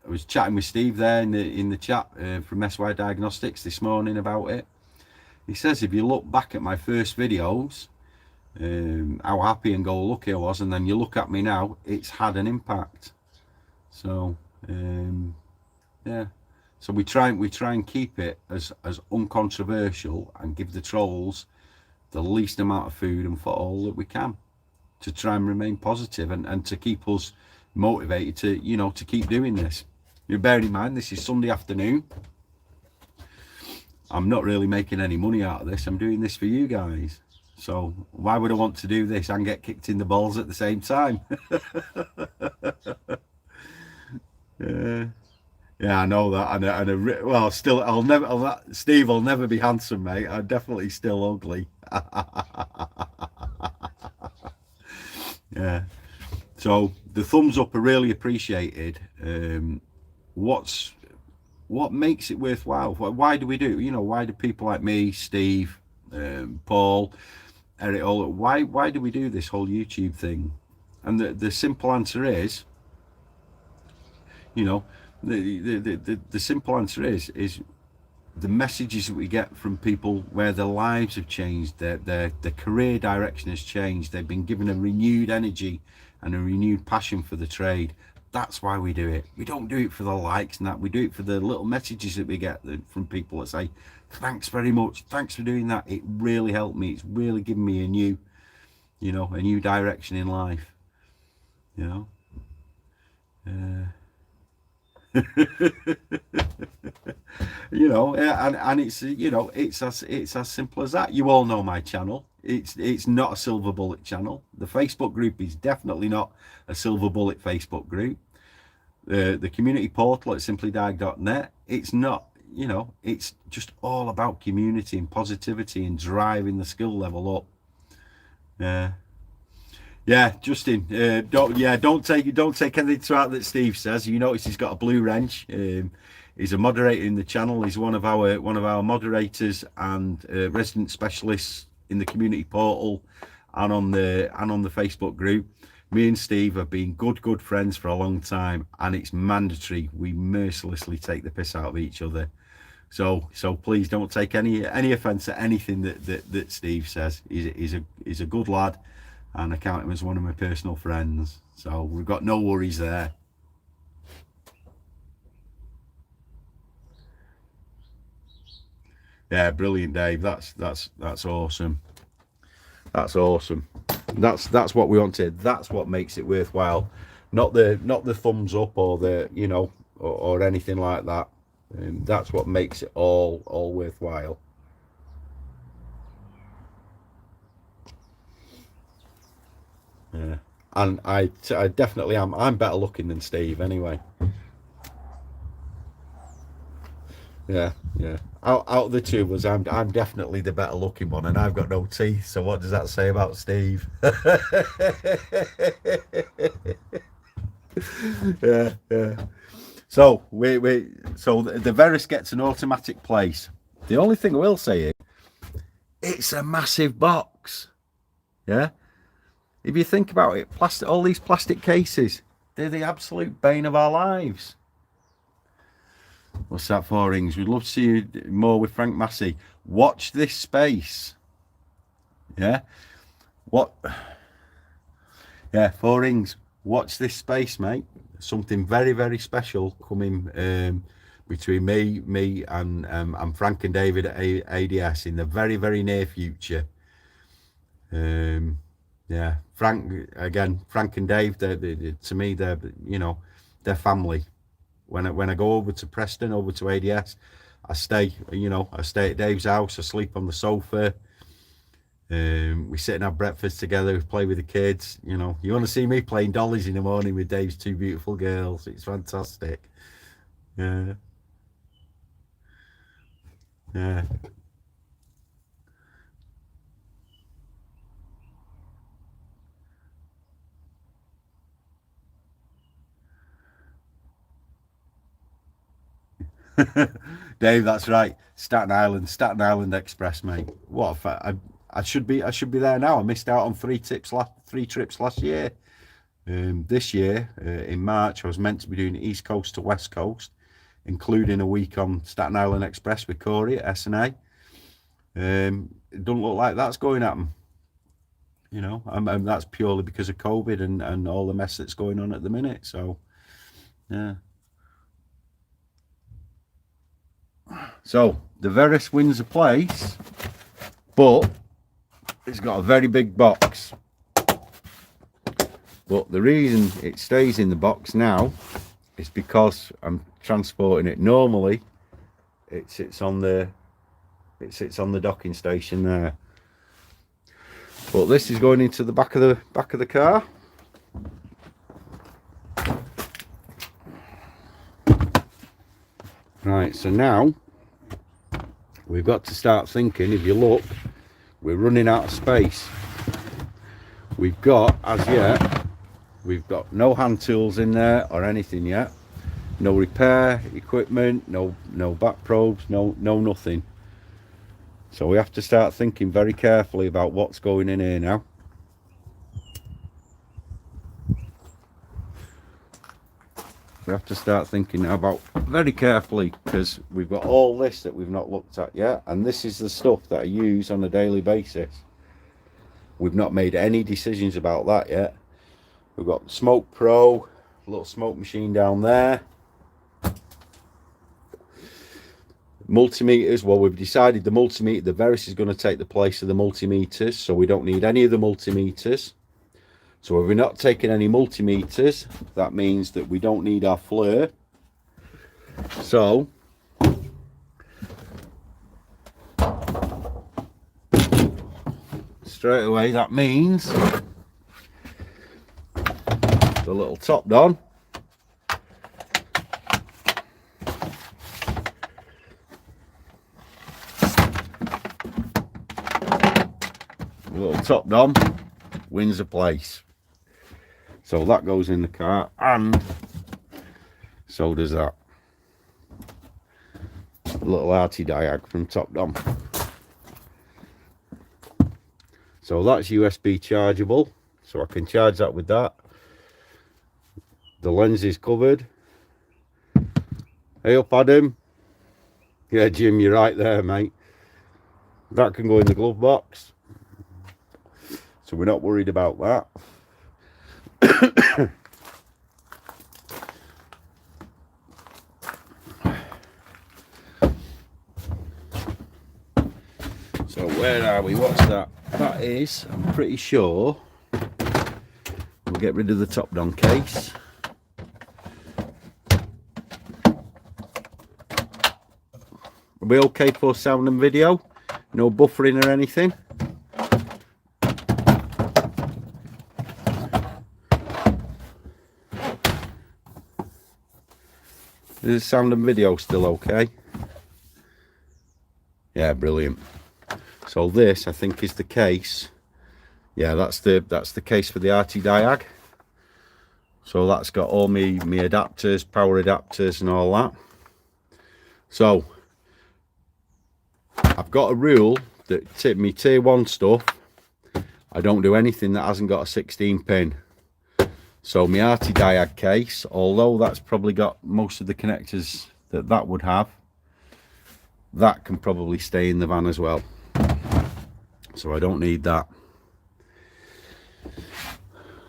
I was chatting with Steve there in the chat from SY Diagnostics this morning about it. He says, if you look back at my first videos, how happy and go lucky I was, and then you look at me now, it's had an impact. So yeah, so we try and keep it as uncontroversial and give the trolls the least amount of food and foothold that we can, to try and remain positive and to keep us motivated to, you know, to keep doing this. You bear in mind, this is Sunday afternoon. I'm not really making any money out of this. I'm doing this for you guys. So why would I want to do this and get kicked in the balls at the same time? Yeah, I know that. Well, still, Steve will never be handsome, mate. I'm definitely still ugly. Yeah. So the thumbs up are really appreciated. What makes it worthwhile? Why do we do? You know, why do people like me, Steve, Paul, Eric, all why do we do this whole YouTube thing? And the simple answer is, you know, the simple answer is the messages that we get from people where their lives have changed, their career direction has changed, they've been given a renewed energy and a renewed passion for the trade. That's why we do it. We don't do it for the likes and that. We do it for the little messages that we get from people that say, thanks very much, thanks for doing that, it really helped me, it's really given me a new, you know, a new direction in life, you know. You know, and it's, you know, it's as simple as that. You all know my channel. It's not a silver bullet channel. The Facebook group is definitely not a silver bullet Facebook group. The community portal at SimplyDiag.net, it's not, you know, it's just all about community and positivity and driving the skill level up. Yeah, Justin, don't take anything to heart that Steve says. You notice he's got a blue wrench. He's a moderator in the channel. He's one of our moderators and resident specialists in the community portal and on the Facebook group. Me and Steve have been good friends for a long time, and it's mandatory we mercilessly take the piss out of each other. So please don't take any offence at anything that Steve says. He's a good lad, and I count him as one of my personal friends. So we've got no worries there. Yeah, brilliant, Dave. That's awesome. That's awesome. That's what we wanted. That's what makes it worthwhile. Not the thumbs up or the, you know, or anything like that. That's what makes it all worthwhile. Yeah, and I definitely am. I'm better looking than Steve anyway. Yeah. Out of the two of us, I'm definitely the better looking one, and I've got no teeth. So what does that say about Steve? Yeah. So so the Verus gets an automatic place. The only thing I will say is, it's a massive box. Yeah. If you think about it, all these plastic cases, they're the absolute bane of our lives. What's that, 4 rings? We'd love to see you more with Frank Massey. Watch this space. Yeah. What? Yeah, 4 rings. Watch this space, mate. Something very special coming between me and Frank and David at ADS in the very near future. Yeah, Frank and Dave, to me, they're, you know, they're family. When I go over to Preston, over to ADS, I stay at Dave's house. I sleep on the sofa. We sit and have breakfast together. We play with the kids. You know, you want to see me playing dollies in the morning with Dave's 2 beautiful girls. It's fantastic. Yeah. Dave, that's right. Staten Island Express, mate. What I should be there now. I missed out on 3 trips last year. This year, in March, I was meant to be doing East Coast to West Coast, including a week on Staten Island Express with Corey at S&A. It doesn't look like that's going to happen. You know, and that's purely because of COVID and all the mess that's going on at the minute. So, Yeah. So the Veris wins the place, but it's got a very big box. But the reason it stays in the box now is because I'm transporting it. Normally it sits on the docking station there, but this is going into the back of the car. Right, so now we've got to start thinking. If you look, we're running out of space. We've got, as yet, we've got no hand tools in there or anything yet. No repair equipment, no back probes, no nothing. So we have to start thinking very carefully about what's going in here now. We have to start thinking about very carefully, because we've got all this that we've not looked at yet, and this is the stuff that I use on a daily basis. We've not made any decisions about that yet. We've got Smoke Pro, a little smoke machine down there. Multimeters, well, we've decided the multimeter, the Veris is going to take the place of the multimeters, so we don't need any of the multimeters. So if we're not taking any multimeters, that means that we don't need our flare. So straight away that means the little TopDom, wins the place. So that goes in the car, and so does that. A little rtbm from TopDom. So that's USB chargeable, so I can charge that with that. The lens is covered. Hey up, Adam. Yeah, Jim, you're right there, mate. That can go in the glove box, so we're not worried about that. So where are we? What's that? That is, I'm pretty sure, we'll get rid of the TopDom case. Are we okay for sound and video? No buffering or anything? Is sound and video still okay? Yeah, brilliant. So this, I think, is the case. Yeah, that's the case for the rtbm. So that's got all me adapters, power adapters and all that. So I've got a rule that me tier 1 stuff, I don't do anything that hasn't got a 16 pin. So my rtbm case, although that's probably got most of the connectors that would have, that can probably stay in the van as well. So I don't need that.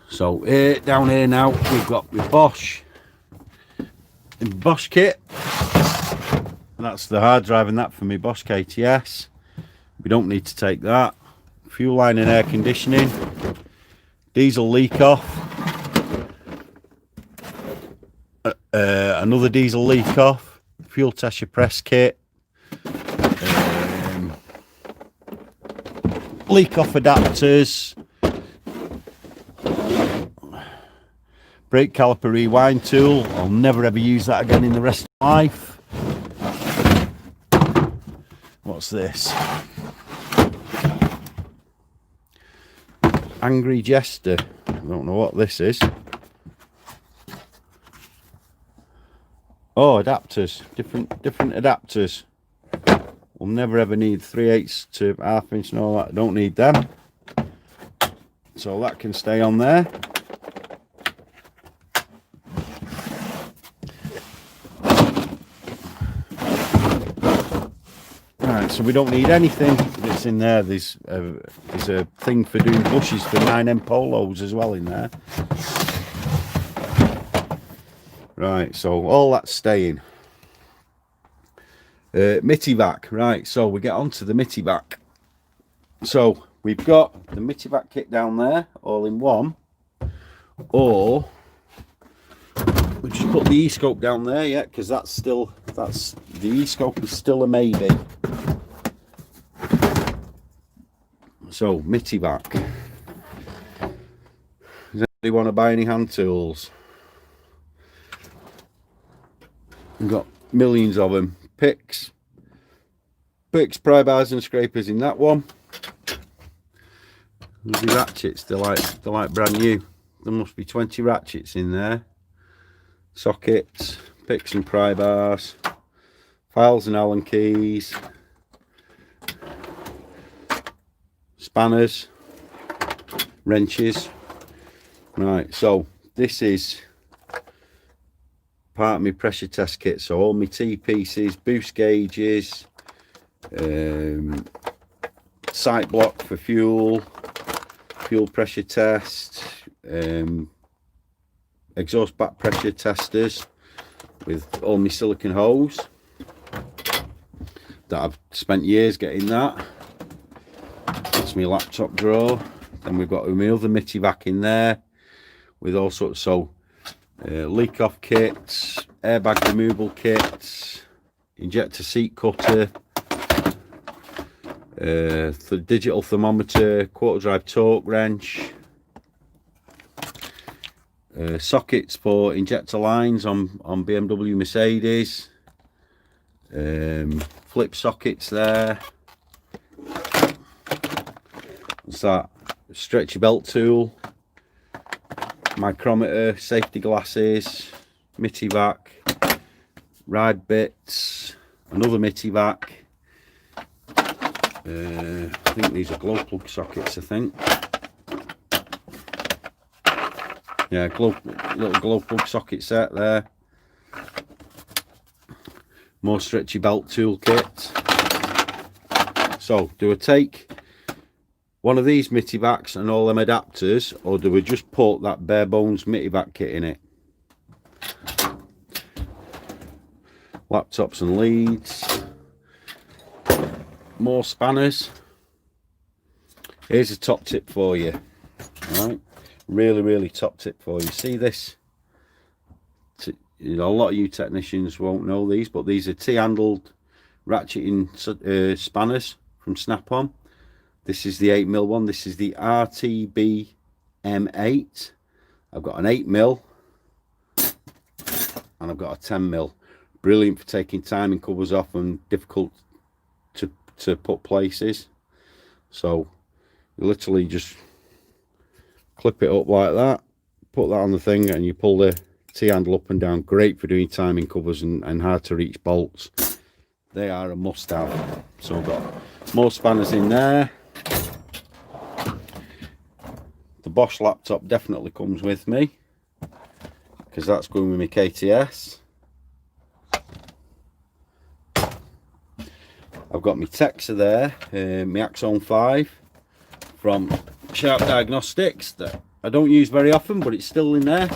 So down here now we've got the Bosch kit, and that's the hard drive and that for me Bosch KTS. We don't need to take that. Fuel line and air conditioning, diesel leak off, another diesel leak off, fuel test your press kit, leak off adapters, brake caliper rewind tool. I'll never ever use that again in the rest of my life. What's this? Angry Jester. I don't know what this is. Oh, adapters. Different adapters. We'll never ever need 3/8 to 1/2 inch and all that. I don't need them. So that can stay on there. Right, so we don't need anything that's in there. There's a thing for doing bushes for 9M polos as well in there. Right, so all that's staying. Multivac, right, so we get on to the Multivac. So we've got the Multivac kit down there, all in one, or we just put the e-scope down there, yeah, because the e-scope is still a maybe. So Multivac. Does anybody want to buy any hand tools? We've got millions of them. Picks, pry bars and scrapers in that one. The ratchets, they're like brand new. There must be 20 ratchets in there. Sockets, picks and pry bars, files and Allen keys, spanners, wrenches. Right, so this is part of my pressure test kit. So all my T-pieces, boost gauges, sight block for fuel pressure test, exhaust back pressure testers with all my silicone hose that I've spent years getting that. That's my laptop drawer. Then we've got my other Multivac in there with all sorts, so leak off kits, airbag removal kits, injector seat cutter, the digital thermometer, quarter drive torque wrench, sockets for injector lines on BMW Mercedes, flip sockets there. What's that? Stretchy belt tool, micrometer, safety glasses, Multivac, ride bits, another Multivac. I think these are glow plug sockets, I think. Yeah, little glow plug socket set there. More stretchy belt tool kit. So, do I take one of these Multivacs and all them adapters, or do we just put that bare bones Multivac kit in it? Laptops and leads. More spanners. Here's a top tip for you. Alright, really top tip for you. See this? You know, a lot of you technicians won't know these, but these are T-handled ratcheting spanners from Snap-on. This is the 8mm one. This is the rtbm 8. I've got an 8mm and I've got a 10mm. Brilliant for taking timing covers off and difficult to put places. So you literally just clip it up like that, put that on the thing, and you pull the T-handle up and down. Great for doing timing covers and hard to reach bolts. They are a must have. So I've got more spanners in there. The Bosch laptop definitely comes with me because that's going with my KTS. I've got my Texer there, my Axone 5 from Sharp Diagnostics that I don't use very often, but it's still in there.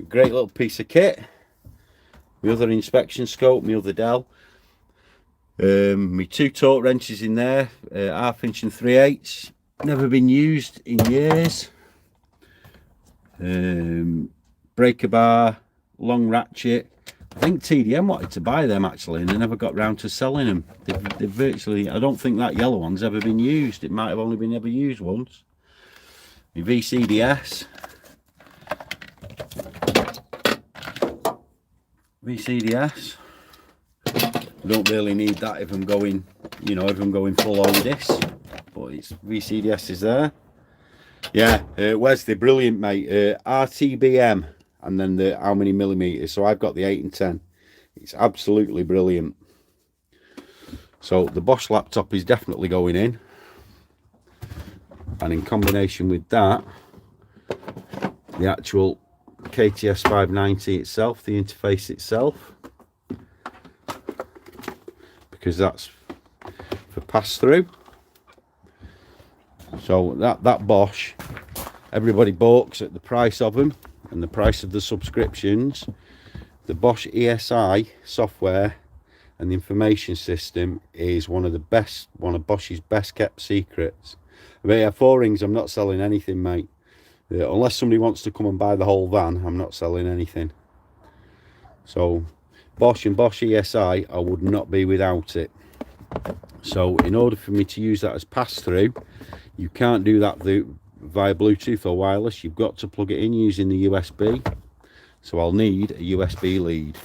Great little piece of kit. My other inspection scope, my other Dell. My 2 torque wrenches in there, 1/2 inch and 3/8. Never been used in years. Breaker bar, long ratchet. I think TDM wanted to buy them actually, and they never got round to selling them. They've virtually, I don't think that yellow one's ever been used. It might have only been ever used once. My VCDS. I don't really need that if I'm going, you know, if I'm going full on this, but it's VCDS is there. Yeah, where's the brilliant, mate? rtbm, and then the how many millimeters. So I've got the 8 and 10. It's absolutely brilliant. So the Bosch laptop is definitely going in, and in combination with that, the actual KTS 590 itself, the interface itself, because that's for pass-through. So that Bosch, everybody balks at the price of them and the price of the subscriptions, The Bosch ESI software and the information system is one of Bosch's best kept secrets. I mean, at 4 rings, I'm not selling anything, mate. Unless somebody wants to come and buy the whole van, I'm not selling anything. So Bosch and Bosch ESI, I would not be without it. So in order for me to use that as pass-through, you can't do that via Bluetooth or wireless. You've got to plug it in using the USB. So I'll need a USB lead.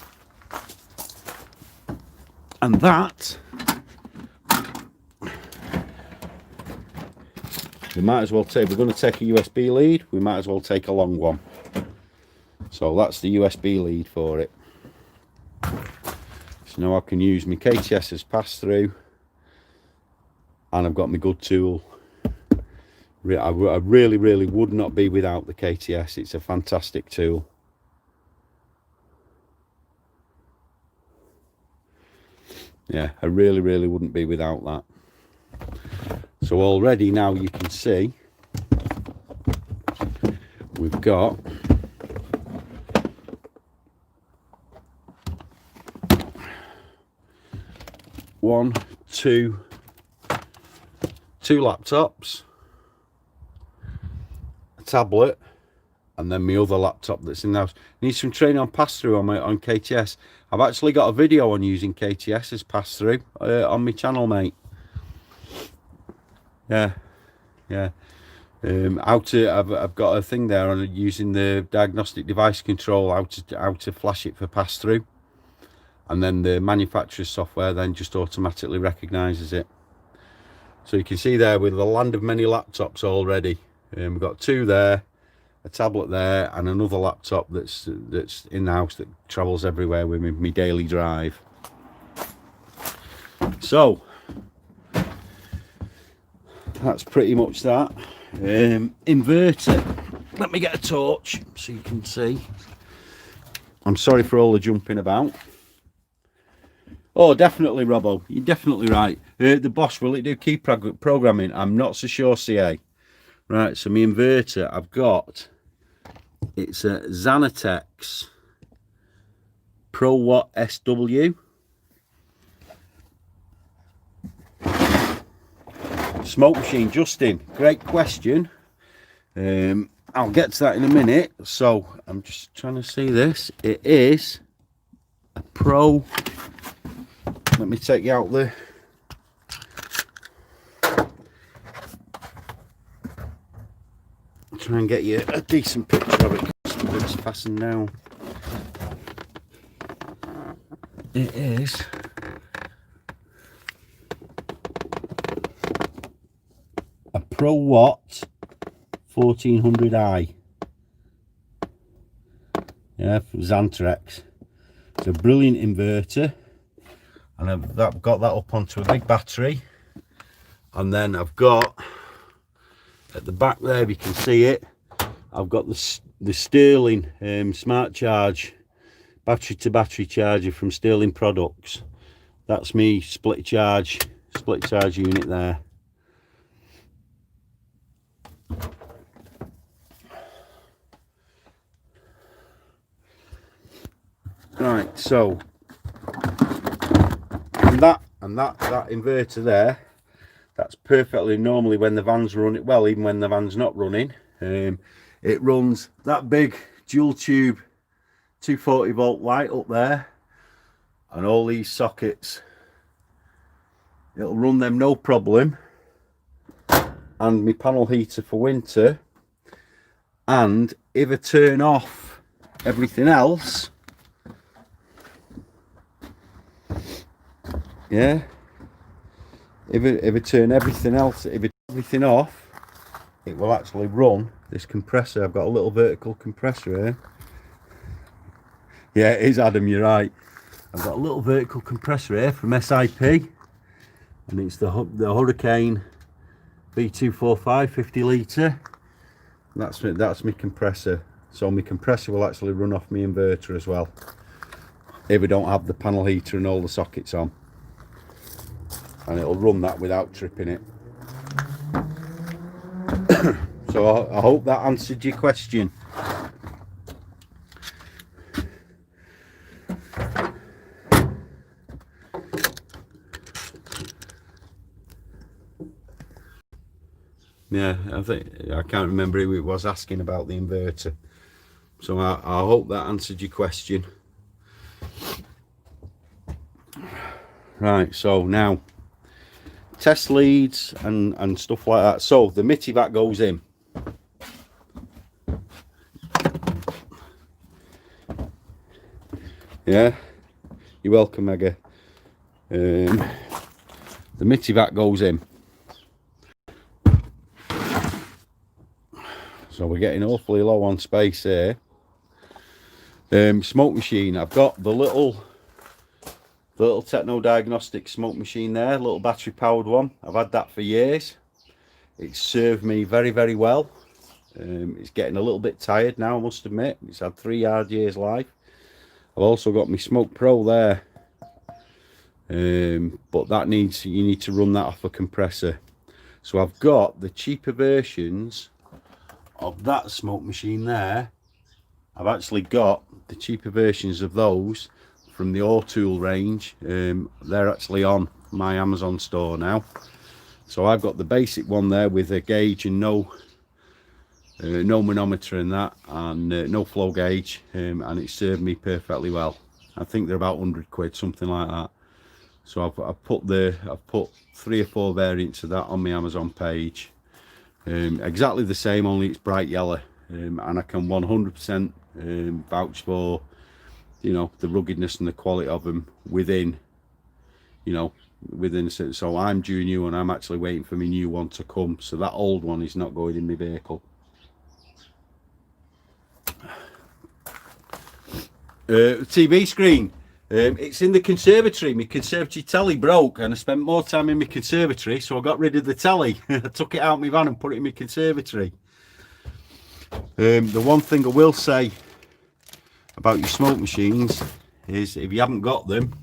And that, we might as well take, we're going to take a USB lead, we might as well take a long one. So that's the USB lead for it. So now I can use my KTS as pass-through, and I've got my good tool. I really would not be without the KTS. It's a fantastic tool. Yeah, I really wouldn't be without that. So already now you can see we've got two laptops, a tablet, and then my other laptop that's in the house. Need some training on pass-through on KTS. I've actually got a video on using KTS as pass-through on my channel, mate. Yeah. I've got a thing there on using the diagnostic device control, how to flash it for pass-through, and then the manufacturer's software then just automatically recognises it. So you can see there with the land of many laptops already. We've got 2 there, a tablet there, and another laptop that's in the house that travels everywhere with me daily drive. So that's pretty much that. Inverter, let me get a torch so you can see. I'm sorry for all the jumping about. Oh, definitely, Robbo, you're definitely right. The Bosch, will it do key programming? I'm not so sure, CA. Right, so my inverter I've got, it's a Xanatex Pro Watt SW. Smoke machine, Justin, great question. I'll get to that in a minute. So I'm just trying to see this. It is a Pro. Let me take you out there. Try and get you a decent picture of it because it's fastened down. It is a Pro Watt 1400i. Yeah, from Xanatex. It's a brilliant inverter, and I've got that up onto a big battery, and then I've got at the back there, if you can see it, I've got the Sterling Smart Charge battery to battery charger from Sterling Products. That's me split charge unit there. Right, so that inverter there, that's perfectly normally when the van's running, well, even when the van's not running, it runs that big dual tube 240 volt light up there, and all these sockets, it'll run them no problem, and my panel heater for winter. And if I turn off everything else, yeah, if I turn everything off, it will actually run this compressor. I've got a little vertical compressor here. Yeah, it is, Adam, you're right. I've got a little vertical compressor here from SIP, and it's the Hurricane V245 50 litre. That's my compressor. So my compressor will actually run off my inverter as well, if I don't have the panel heater and all the sockets on, and it'll run that without tripping it. So I hope that answered your question. Yeah, I can't remember who it was asking about the inverter. So I hope that answered your question. Right, so now test leads and stuff like that. So the MITI-vac goes in. Yeah, you're welcome, Mega. The MITI-vac goes in. So we're getting awfully low on space here. Smoke machine, I've got the little Diagnostics smoke machine there, little battery powered one. I've had that for years. It's served me very, very well. It's getting a little bit tired now, I must admit. It's had 3 hard years life. I've also got my Smoke Pro there, but that you need to run that off a compressor. So I've got the cheaper versions of that smoke machine there. I've actually got the cheaper versions of those from the Tool range. They're actually on my Amazon store now. So I've got the basic one there with a gauge and no manometer in that, and no flow gauge, and it served me perfectly well. I think they're about 100 quid, something like that. So I've put 3 or 4 variants of that on my Amazon page. Exactly the same, only it's bright yellow, and I can 100% vouch for, you know, the ruggedness and the quality of them within, you know, so I'm due new, and I'm actually waiting for my new one to come, so that old one is not going in my vehicle. TV screen, it's in the conservatory. My conservatory telly broke, and I spent more time in my conservatory, so I got rid of the telly. I took it out of my van and put it in my conservatory. The one thing I will say about your smoke machines is, if you haven't got them,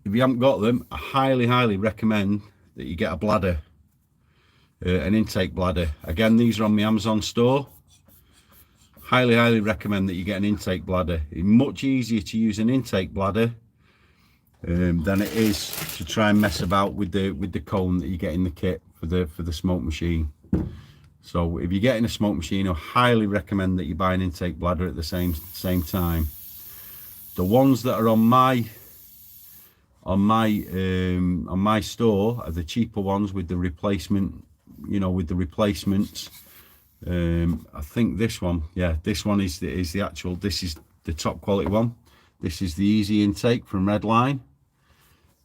I highly recommend that you get a bladder, an intake bladder. Again, these are on my Amazon store. Highly recommend that you get an intake bladder. It's much easier to use an intake bladder than it is to try and mess about with the cone that you get in the kit for the smoke machine. So if you're getting a smoke machine, I highly recommend that you buy an intake bladder at the same time. The ones that are on my store are the cheaper ones with the replacement, you know, with the replacements. I think this one, yeah, this one is the actual, this is the top quality one. This is the easy intake from Redline.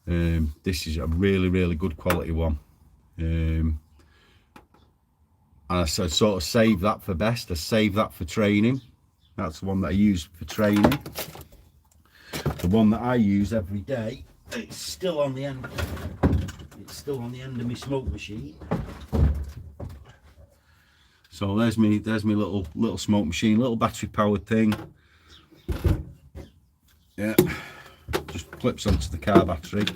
This is a really good quality one. And I sort of save that for best. I save that for training. That's the one that I use for training. The one that I use every day, it's still on the end. It's still on the end of my smoke machine. So there's me little smoke machine, little battery powered thing. Yeah, just clips onto the car battery.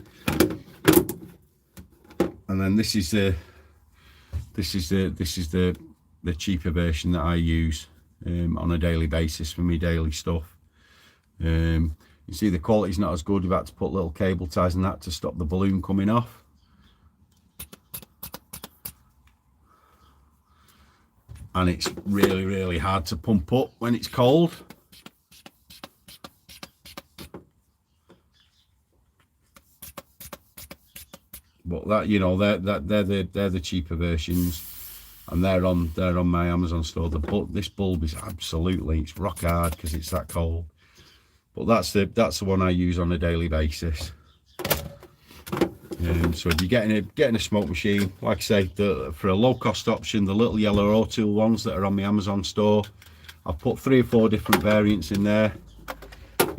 And then this is the cheaper version that I use on a daily basis for me daily stuff. You see the quality's not as good. You've had to put little cable ties in that to stop the balloon coming off. And it's really hard to pump up when it's cold. But that, you know, they're the cheaper versions, and they're on my Amazon store. This bulb is it's rock hard because it's that cold. But that's the one I use on a daily basis. So if you're getting a smoke machine, like I say, for a low cost option, the little yellow Tool ones that are on my Amazon store, I've put 3 or 4 different variants in there.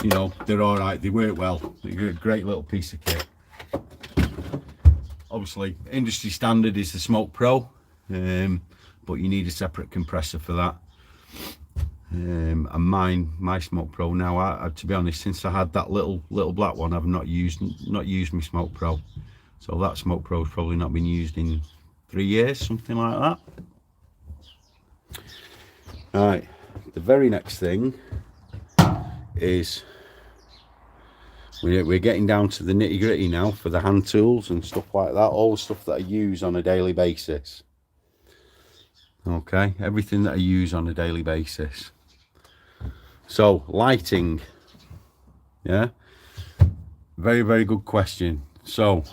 You know, they're all right, they work well. They're a great little piece of kit. Obviously, industry standard is the Smoke Pro, but you need a separate compressor for that. And my Smoke Pro now, I to be honest, since I had that little black one, I've not used my Smoke Pro. So that Smoke Pro's probably not been used in 3 years, something like that. Right, the very next thing is we're getting down to the nitty gritty now for the hand tools and stuff like that, all the stuff that I use on a daily basis. Okay, everything that I use on a daily basis. So lighting, yeah, very, very good question. So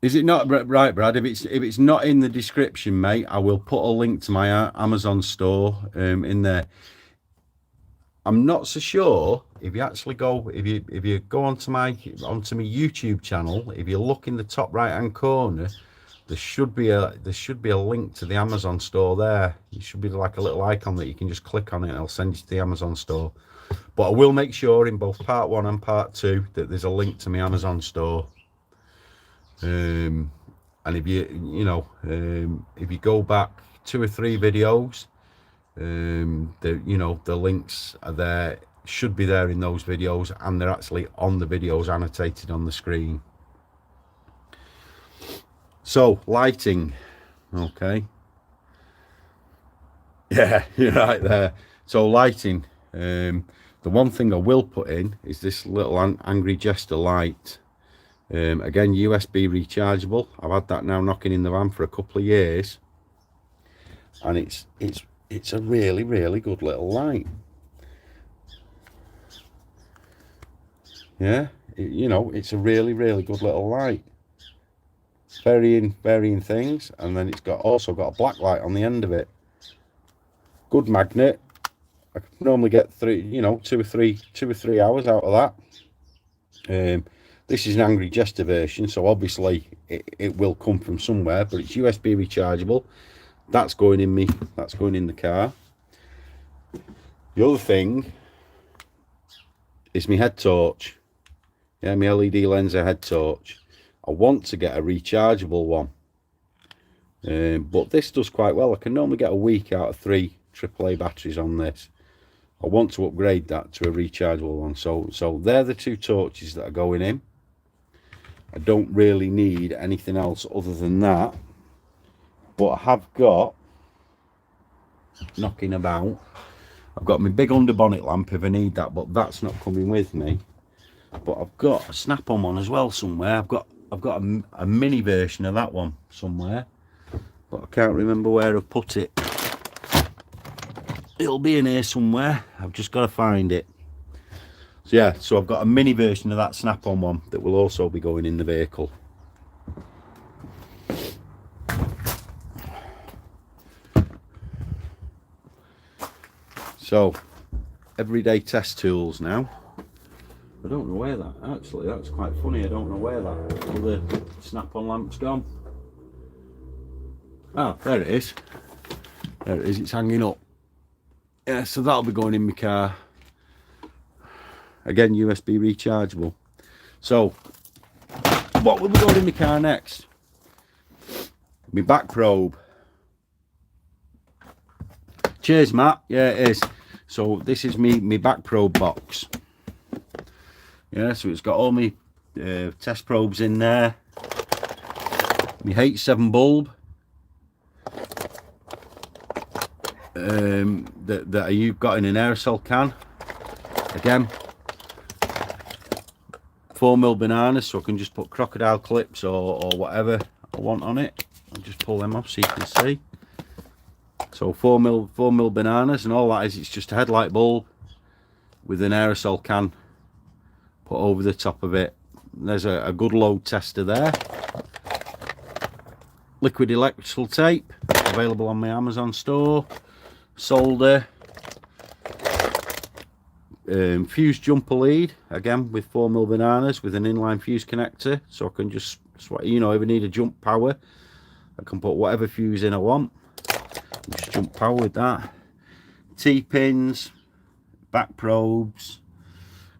is it not right, Brad? If it's not in the description, mate, I will put a link to my Amazon store in there. I'm not so sure if you actually go, if you go onto my YouTube channel, if you look in the top right hand corner, there should be a link to the Amazon store there. It should be like a little icon that you can just click on it and it'll send you to the Amazon store. But I will make sure in both part 1 and part 2 that there's a link to my Amazon store. And if if you go back 2 or 3 videos, the links are there, should be there in those videos, and they're actually on the videos annotated on the screen. So lighting, okay, yeah, you're right there. So lighting, the one thing I will put in is this little angry jester light. Again, USB rechargeable. I've had that now knocking in the van for a couple of years, and it's a really, really good little light. Yeah, it's a really, really good little light. Varying things, and then it's also got a black light on the end of it. Good magnet. I could normally get 2 or 3 hours out of that. This is an angry jester version, so obviously it will come from somewhere, but it's USB rechargeable. That's going in the car. The other thing is my head torch. Yeah, my LED Lenser head torch. I want to get a rechargeable one, but this does quite well. I can normally get a week out of 3 AAA batteries on this. I want to upgrade that to a rechargeable one. So they're the 2 torches that are going in. I don't really need anything else other than that, but I have got, knocking about, I've got my big underbonnet lamp if I need that, but that's not coming with me. But I've got a snap-on one as well somewhere. I've got a mini version of that one somewhere, but I can't remember where I put it. It'll be in here somewhere. I've just got to find it. So yeah, so I've got a mini version of that snap-on one that will also be going in the vehicle. So everyday test tools now. I don't know where that, actually, that's quite funny. I don't know where that other snap-on lamp's gone. Ah, there it is. There it is, it's hanging up. Yeah, so that'll be going in my car. Again, USB rechargeable. So, what will be going in my car next? My back probe. Cheers, Matt. Yeah, it is. So this is me back probe box. Yeah, so it's got all my test probes in there. My H7 bulb that you've got in an aerosol can. Again, 4mm bananas, so I can just put crocodile clips or whatever I want on it. I'll just pull them off so you can see. So 4mm bananas, and all that is, it's just a headlight bulb with an aerosol can put over the top of it. There's a good load tester there. Liquid electrical tape, available on my Amazon store. Solder. Fuse jumper lead, again with 4mm bananas with an inline fuse connector, so I can just, if I need a jump power, I can put whatever fuse in I want. Just jump power with that. T-pins, back probes,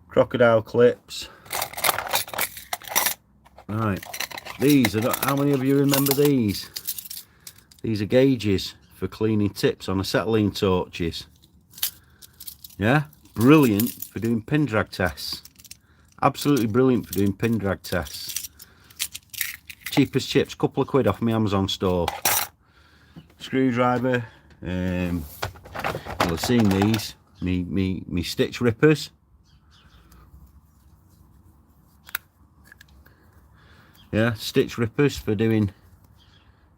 crocodile clips. Right, these are, how many of you remember these? These are gauges for cleaning tips on acetylene torches. Yeah, brilliant for doing pin drag tests. Absolutely brilliant for doing pin drag tests. Cheap as chips, couple of quid off my Amazon store. Screwdriver, you'll have seen these, me stitch rippers. Yeah, stitch rippers for doing,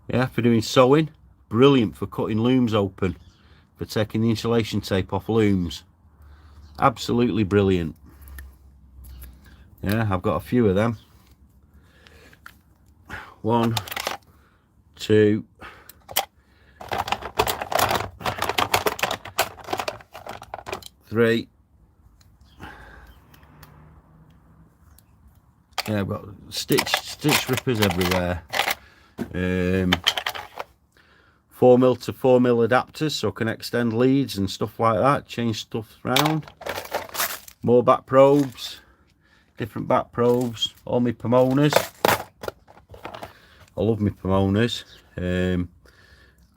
yeah, for doing sewing. Brilliant for cutting looms open, for taking the insulation tape off looms. Absolutely brilliant. Yeah, I've got a few of them. 1, 2, 3. Yeah, I've got stitch rippers everywhere. 4mm to 4mm adapters, so I can extend leads and stuff like that, change stuff around. More back probes, different back probes, all my pomonas. I love my pomonas.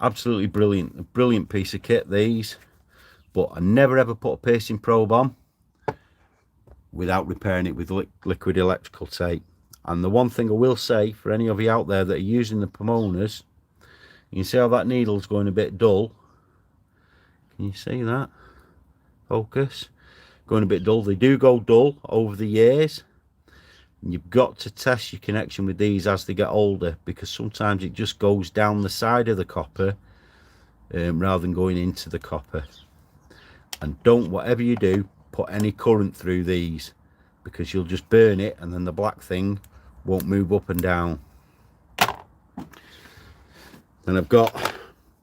Absolutely brilliant, a brilliant piece of kit these, but I never ever put a piercing probe on without repairing it with liquid electrical tape. And the one thing I will say for any of you out there that are using the pomonas, you can see how that needle's going a bit dull. Can you see that? Focus. Going a bit dull. They do go dull over the years. And you've got to test your connection with these as they get older, because sometimes it just goes down the side of the copper rather than going into the copper. And don't, whatever you do, put any current through these, because you'll just burn it and then the black thing won't move up and down. Then I've got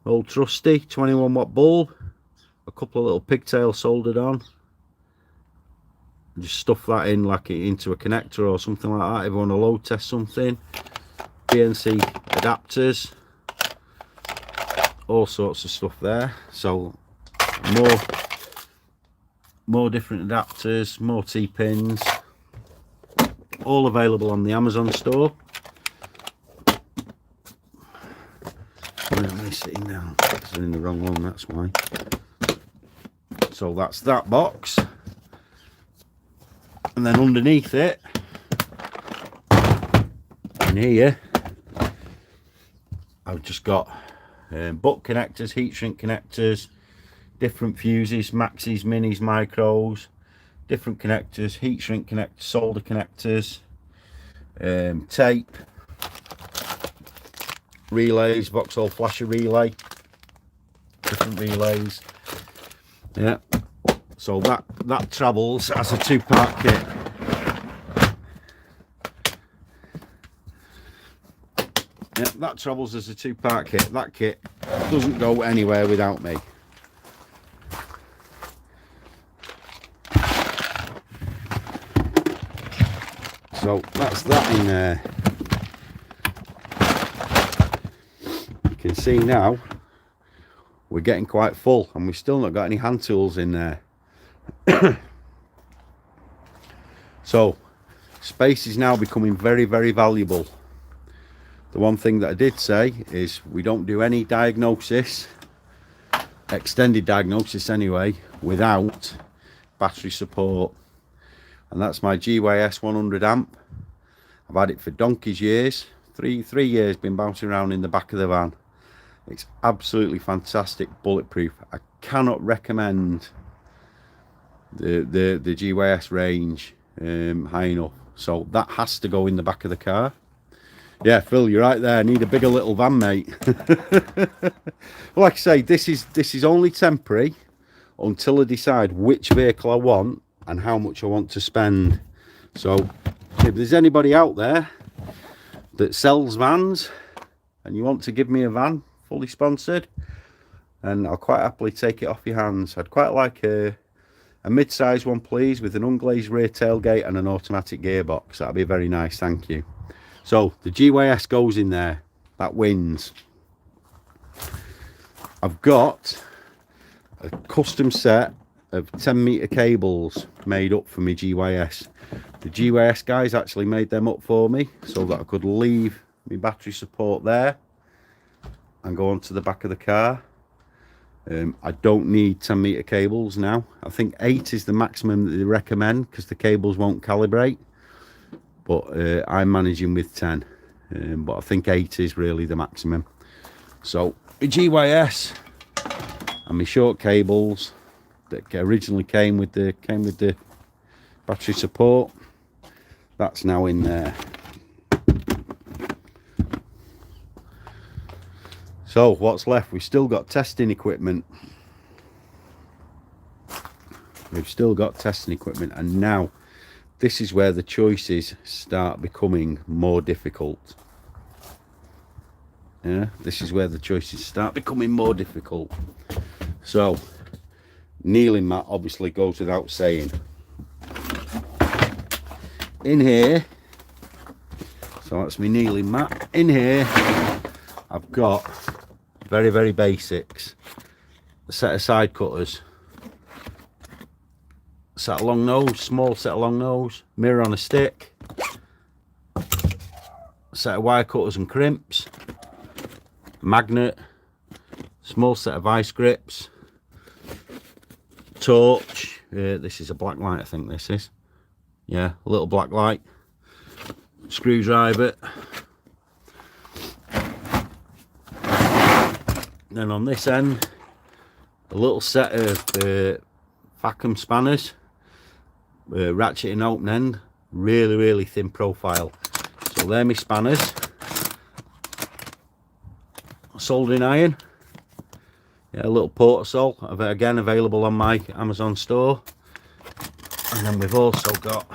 old trusty 21 watt bulb, a couple of little pigtails soldered on. Just stuff that in like into a connector or something like that if you want to load test something. BNC adapters, all sorts of stuff there. So more different adapters, more T-pins, all available on the Amazon store. Where am I sitting now? I'm in the wrong one, that's why. So that's that box. And then underneath it, in here, I've just got butt connectors, heat shrink connectors, different fuses, maxis, minis, micros, different connectors, heat shrink connectors, solder connectors, tape, relays, Vauxhall flasher relay, different relays. Yeah, so that travels as a 2-part kit. Yeah, that travels as a 2-part kit. That kit doesn't go anywhere without me. So that's that in there. You can see now we're getting quite full, and we've still not got any hand tools in there. So space is now becoming very, very valuable. The one thing that I did say is we don't do any diagnosis, extended diagnosis anyway, without battery support. And that's my GYS 100 amp. I've had it for donkey's years. Three years been bouncing around in the back of the van. It's absolutely fantastic, bulletproof. I cannot recommend the GYS range high enough. So that has to go in the back of the car. Yeah, Phil, you're right there. I need a bigger little van, mate. Like I say, this is only temporary until I decide which vehicle I want and how much I want to spend. So if there's anybody out there that sells vans and you want to give me a van fully sponsored, and I'll quite happily take it off your hands. I'd quite like a mid-size one, please, with an unglazed rear tailgate and an automatic gearbox. That'd be very nice, thank you. So the GYS goes in there, that wins. I've got a custom set of 10-meter cables made up for me GYS. The GYS guys actually made them up for me so that I could leave my battery support there and go onto the back of the car. I don't need 10-meter cables now. I think 8 is the maximum that they recommend because the cables won't calibrate. But I'm managing with 10. But I think 8 is really the maximum. So the GYS and my short cables that originally came with the battery support, that's now in there. So what's left? We've still got testing equipment. And now this is where the choices start becoming more difficult. Yeah, this is where the choices start becoming more difficult. So kneeling mat obviously goes without saying. In here, so that's my kneeling mat. In here I've got very basics. A set of side cutters, set of long nose, small set of long nose, mirror on a stick, a set of wire cutters and crimps, magnet, small set of vice grips, torch, this is a black light, I think this is, yeah, a little black light, screwdriver. Then on this end, a little set of vacuum spanners, ratcheting open end, really thin profile. So they're my spanners. Soldering iron, yeah, a little portasol, again available on my Amazon store. And then we've also got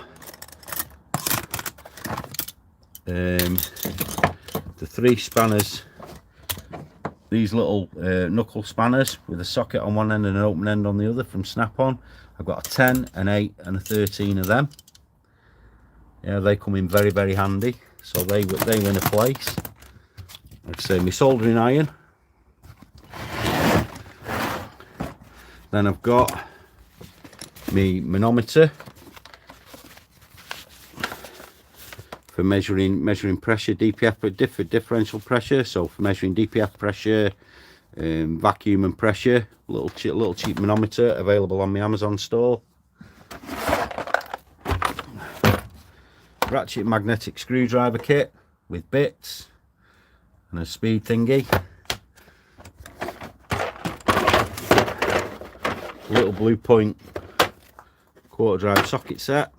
the 3 spanners, these little knuckle spanners with a socket on one end and an open end on the other from Snap-on. I've got a 10, an 8 and a 13 of them. Yeah, they come in very handy, so they win a place. Like I say, my soldering iron. Then I've got my manometer for measuring pressure, DPF, differential pressure. So for measuring DPF pressure, vacuum and pressure, little cheap manometer available on my Amazon store. Ratchet magnetic screwdriver kit with bits and a speed thingy. Little Blue Point quarter drive socket set.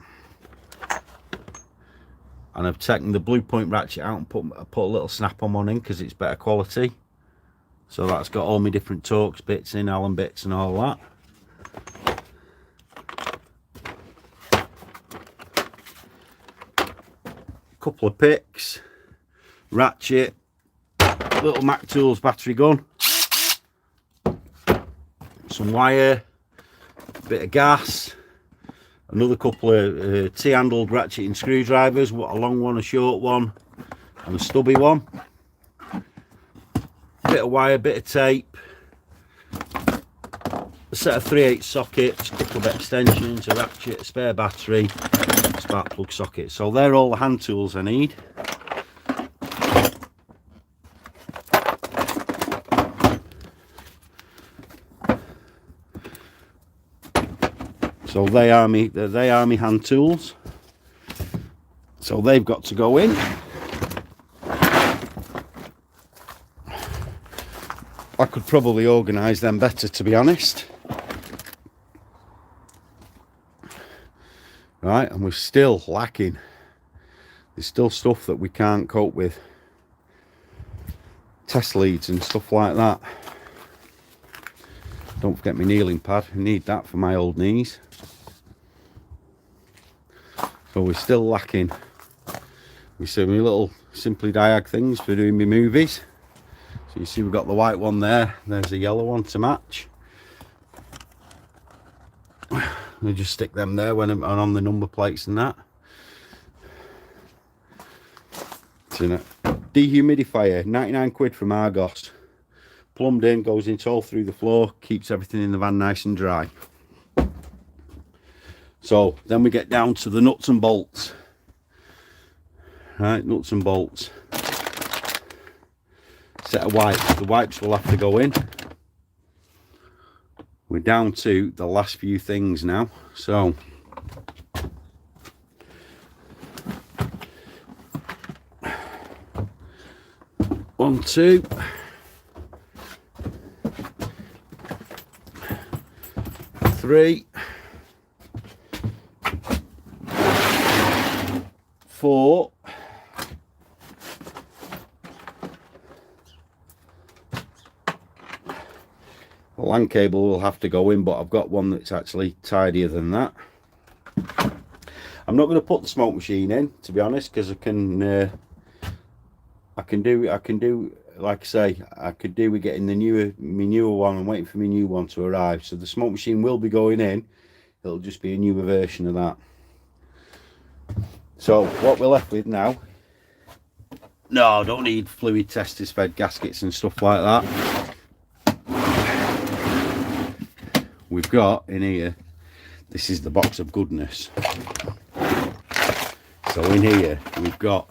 And I've taken the Blue Point ratchet out and put a little Snap-on one in because it's better quality. So that's got all my different Torx bits in, Allen bits and all that. Couple of picks, ratchet, little Mac Tools battery gun, some wire, a bit of gas, another couple of T-handled ratcheting screwdrivers, a long one, a short one and a stubby one, bit of wire, bit of tape, a set of 3/8 sockets, a couple of extensions, a ratchet, a spare battery, spark plug socket. So they're all the hand tools I need. So they are me hand tools. So they've got to go in. I could probably organise them better, to be honest. Right, and we're still lacking. There's still stuff that we can't cope with. Test leads and stuff like that. Don't forget my kneeling pad. I need that for my old knees. So we're still lacking. We see my little SimplyDiag things for doing my movies. So you see we've got the white one there. There's a yellow one to match. We just stick them there when I'm on the number plates and that. So, dehumidifier, 99 quid from Argos. Plumbed in, goes into all through the floor, keeps everything in the van nice and dry. So then we get down to the nuts and bolts. Right, nuts and bolts. Set of wipes. The wipes will have to go in. We're down to the last few things now. So 1, 2, 3, 4, LAN cable will have to go in, but I've got one that's actually tidier than that. I'm not going to put the smoke machine in, to be honest, because I can do like I say, I could do with getting the newer one and waiting for my new one to arrive. So the smoke machine will be going in. It'll just be a newer version of that. So what we're left with now, no, I don't need fluid testers, fed gaskets and stuff like that. We've got in here, this is the box of goodness. So in here we've got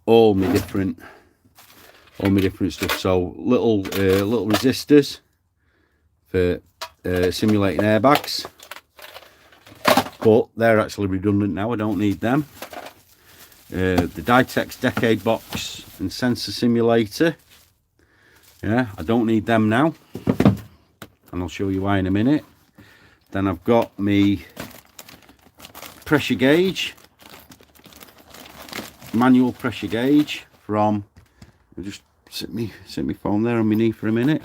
all my different stuff. So little resistors for simulating airbags, but they're actually redundant now. I don't need them. The Gtac decade box and sensor simulator, yeah, I don't need them now, and I'll show you why in a minute. Then I've got me pressure gauge, manual pressure gauge from, I'll just set me phone there on my knee for a minute.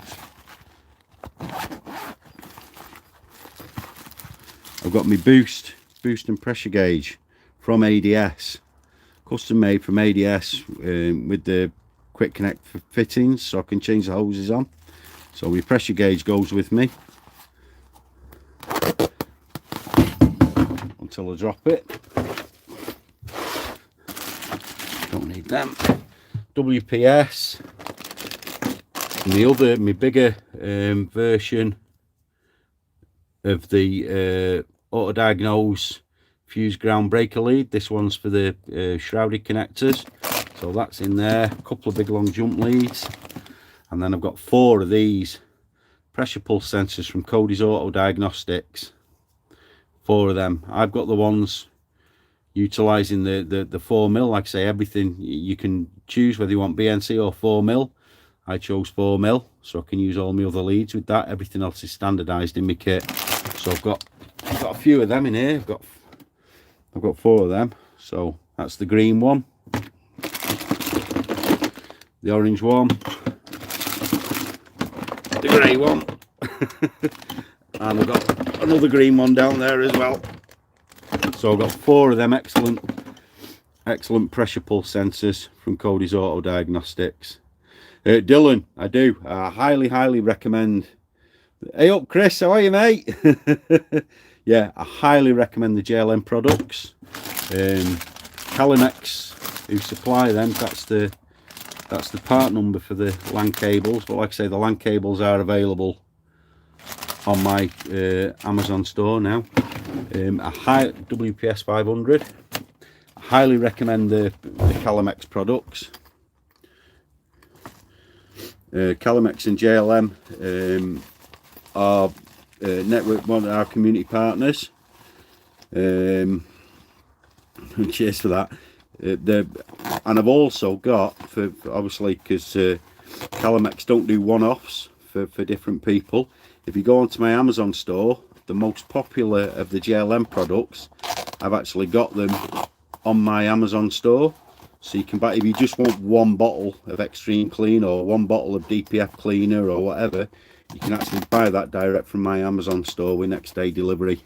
I've got my boost and pressure gauge from ADS, custom made from ADS, with the quick connect fittings, so I can change the hoses on. So my pressure gauge goes with me until I drop it. Don't need them. WPS, my bigger version of the auto diagnose fuse ground breaker lead. This one's for the shrouded connectors, so that's in there. A couple of big long jump leads, and then I've got 4 of these pressure pulse sensors from Cody's Auto Diagnostics. 4 of them. I've got the ones utilizing the 4mm. Like I say, everything you can choose whether you want BNC or 4mm. I chose 4mm, so I can use all my other leads with that. Everything else is standardized in my kit. So I've got a few of them in here. I've got 4 of them. So that's the green one, the orange one, the grey one, and I've got another green one down there as well. So I've got 4 of them excellent pressure pulse sensors from Cody's Auto Diagnostics. Dylan, I highly recommend. Hey up Chris, how are you mate? Yeah, I highly recommend the JLM products. Calimex, who supply them, that's the part number for the LAN cables. But like I say, the LAN cables are available on my Amazon store now. A high WPS 500. I highly recommend the Calimex products. Calimex and JLM are network, one of our community partners. Cheers for that. And I've also got, for obviously, because Calimex don't do one-offs for different people. If you go onto my Amazon store, the most popular of the JLM products, I've actually got them on my Amazon store. So you can buy, if you just want 1 bottle of Extreme Clean or 1 bottle of DPF cleaner or whatever, you can actually buy that direct from my Amazon store with next day delivery.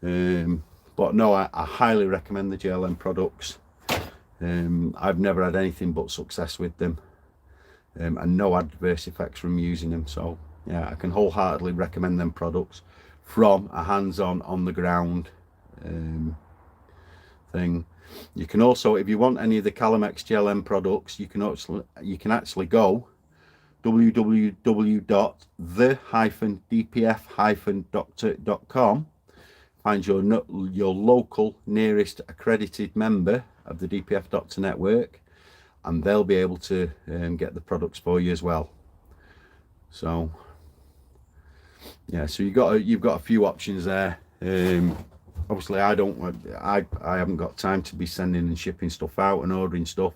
But no, I highly recommend the JLM products. I've never had anything but success with them, and no adverse effects from using them. So yeah, I can wholeheartedly recommend them products from a hands-on, on the ground thing. You can also, if you want any of the Calimex JLM products, you can actually go www.the-dpf-doctor.com, find your local nearest accredited member of the DPF Doctor network, and they'll be able to get the products for you as well. So yeah, so you've got a few options there. Obviously I haven't got time to be sending and shipping stuff out and ordering stuff,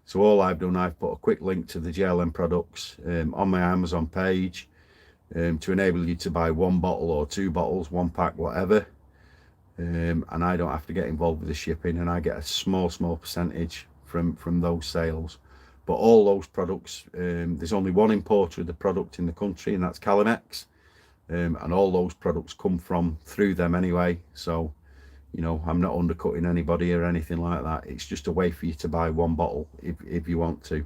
so all I've done, I've put a quick link to the JLM products on my Amazon page to enable you to buy 1 bottle or 2 bottles, 1 pack, whatever, and I don't have to get involved with the shipping, and I get a small percentage from those sales. but all those products, there's only one importer of the product in the country, and that's Calimex, and all those products come from through them anyway. So, you know, I'm not undercutting anybody or anything like that. It's just a way for you to buy one bottle if you want to.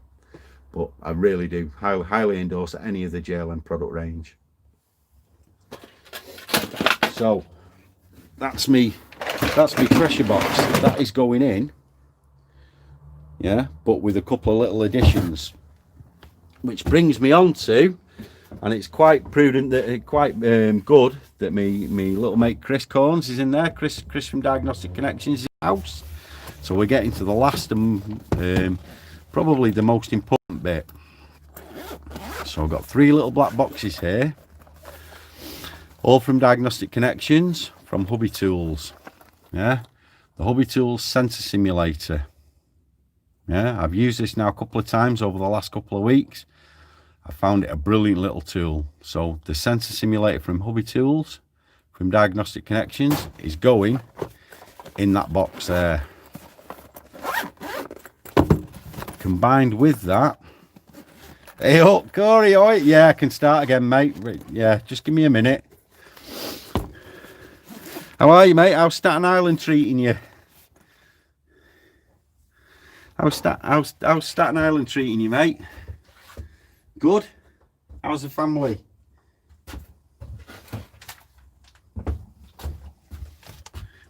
But I really do highly endorse any of the JLM product range. So that's me pressure box. That is going in, yeah, but with a couple of little additions, which brings me on to, and it's quite prudent that good that me little mate Chris Corns is in there. Chris from Diagnostic Connections is in the house. So we're getting to the last and probably the most important bit. So I've got 3 little black boxes here, all from Diagnostic Connections, from Hubby Tools. Yeah, the Hubby Tools sensor simulator. Yeah, I've used this now a couple of times over the last couple of weeks. I found it a brilliant little tool. So the sensor simulator from Hubby Tools, from Diagnostic Connections, is going in that box there. Combined with that, hey up Corey, oi, yeah, I can start again, mate. Yeah, just give me a minute. How are you, mate? How's Staten Island treating you? How's Staten Island treating you, mate? Good? How's the family?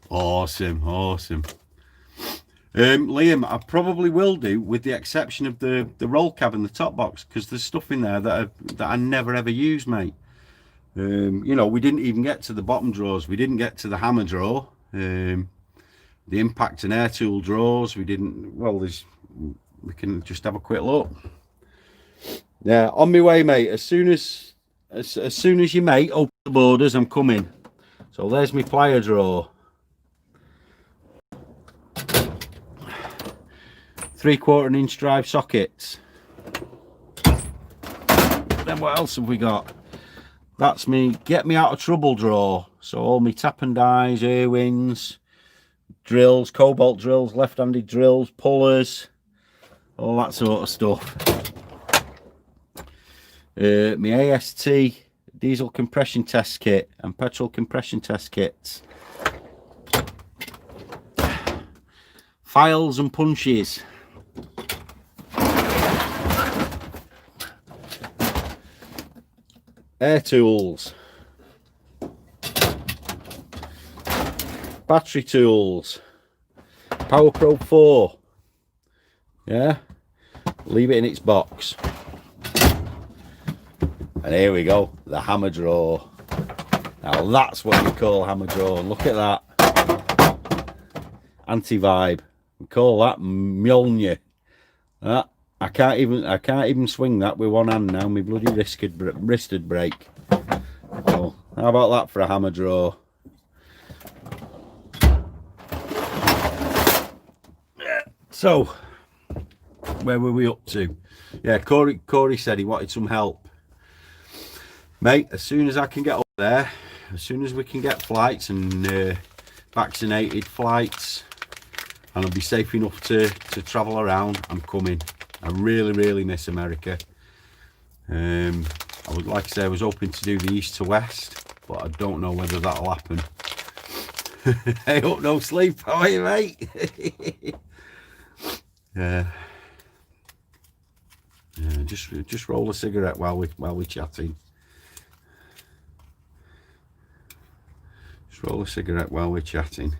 Awesome, awesome. Liam, I probably will do, with the exception of the roll cab and the top box, because there's stuff in there that I never ever use, mate. You know, we didn't even get to the bottom drawers. We didn't get to the hammer drawer, the impact and air tool drawers. We didn't. Well, we can just have a quick look. Yeah, on my way, mate. As soon as your mate open the borders, I'm coming. So there's my plier drawer. 3/4 inch drive sockets. Then what else have we got? That's me get me out of trouble drawer. So all my tap and dies, Irwins, drills, cobalt drills, left-handed drills, pullers, all that sort of stuff. My AST diesel compression test kit and petrol compression test kits. Files and punches. Air tools. Battery tools. Power Probe 4. Yeah. Leave it in its box. And here we go, the hammer drawer. Now that's what we call hammer drawer. Look at that. Anti-vibe. We call that Mjolnir. That I can't even swing that with one hand now. My bloody wristed break. So how about that for a hammer drawer? So where were we up to? Yeah, Corey said he wanted some help. Mate, as soon as I can get up there, as soon as we can get flights and vaccinated flights, and I'll be safe enough to travel around, I'm coming. I really miss America. I would, like I say, I was hoping to do the east to west, but I don't know whether that'll happen. Hey up, no sleep, how are you, mate? Yeah, just roll a cigarette while we're chatting. Just roll a cigarette while we're chatting.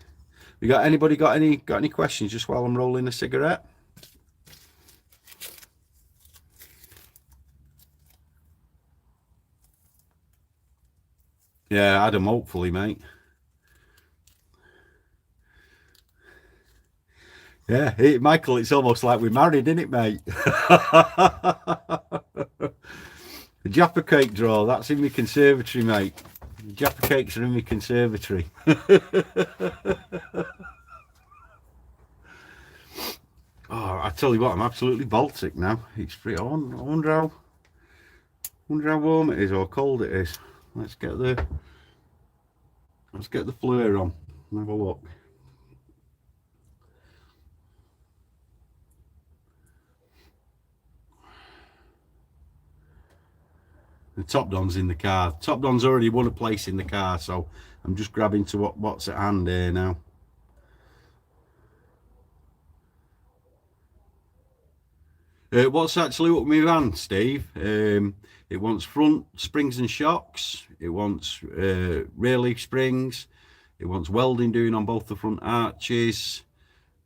Anybody got any questions just while I'm rolling a cigarette? Yeah, Adam, hopefully, mate. Yeah, Michael, it's almost like we're married, isn't it, mate? The Jaffa cake drawer, that's in my conservatory, mate. The Jaffa cakes are in my conservatory. Oh, I tell you what, I'm absolutely Baltic now. It's free on. I wonder how warm it is or cold it is. Let's get the flare on and have a look. The TopDom's in the car. TopDom's already won a place in the car, so I'm just grabbing to what's at hand here now. What's actually up with my van, Steve? It wants front springs and shocks. It wants rear leaf springs. It wants welding doing on both the front arches.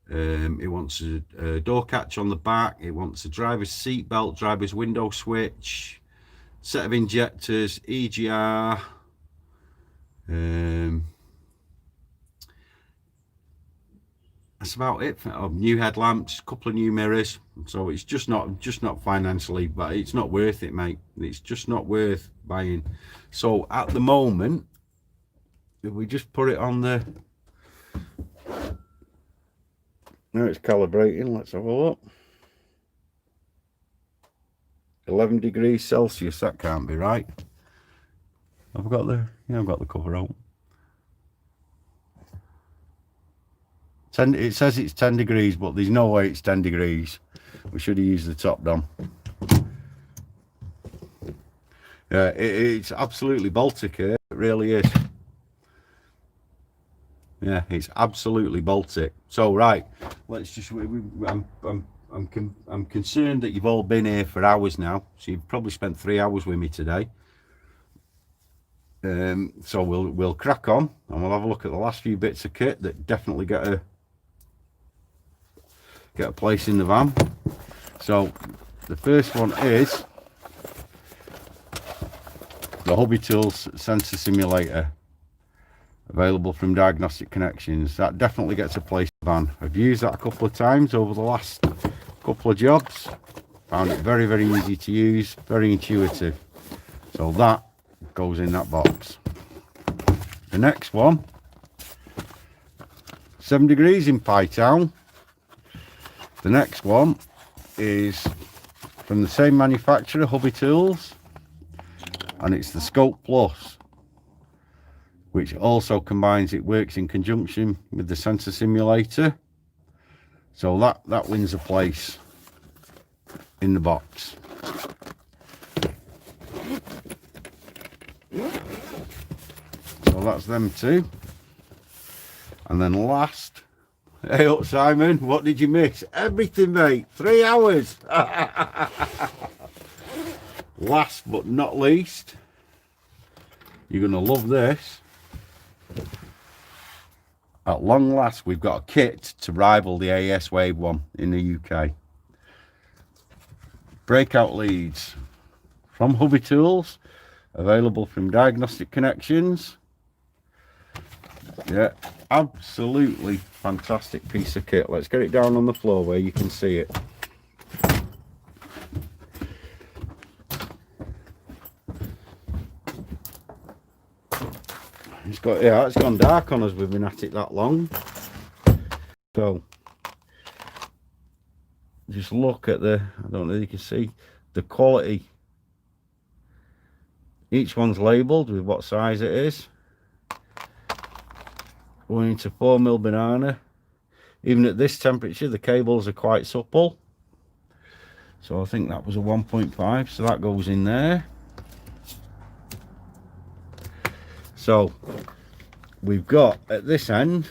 It wants a door catch on the back. It wants a driver's seat belt, driver's window switch, set of injectors, EGR. That's about it. New headlamps, couple of new mirrors. So it's just not financially, but it's not worth it, mate. It's just not worth buying. So at the moment, if we just put it on the, now it's calibrating. Let's have a look. 11 degrees Celsius. That can't be right. I've got the cover open. It says it's 10 degrees, but there's no way it's 10 degrees. We should have used the TopDom. Yeah, it's absolutely Baltic here. It really is. Yeah, it's absolutely Baltic. So right, let's just. I'm concerned that you've all been here for hours now. So you've probably spent 3 hours with me today. So we'll crack on and we'll have a look at the last few bits of kit that definitely get a place in the van. So the first one is the Hobby Tools sensor simulator, available from Diagnostic Connections. That definitely gets a place in the van. I've used that a couple of times over the last couple of jobs. Found it very, very easy to use, very intuitive. So that goes in that box. The next one, 7 degrees in Pie Town. The next one is from the same manufacturer, Hobby Tools, and it's the Scope Plus, which also combines, it works in conjunction with the sensor simulator. So that wins a place in the box. So that's them two. And then last, hey up Simon, what did you miss? Everything, mate. 3 hours. Last but not least, you're gonna love this. At long last, we've got a kit to rival the AES Wave one in the UK. Breakout leads from Hobby Tools, available from Diagnostic Connections. Yeah, absolutely fantastic piece of kit. Let's get it down on the floor where you can see it. It's gone dark on us. We've been at it that long. So just look at the, I don't know if you can see the quality. Each one's labelled with what size it is. Going into 4mm banana. Even at this temperature, the cables are quite supple. So I think that was a 1.5, so that goes in there. So we've got at this end,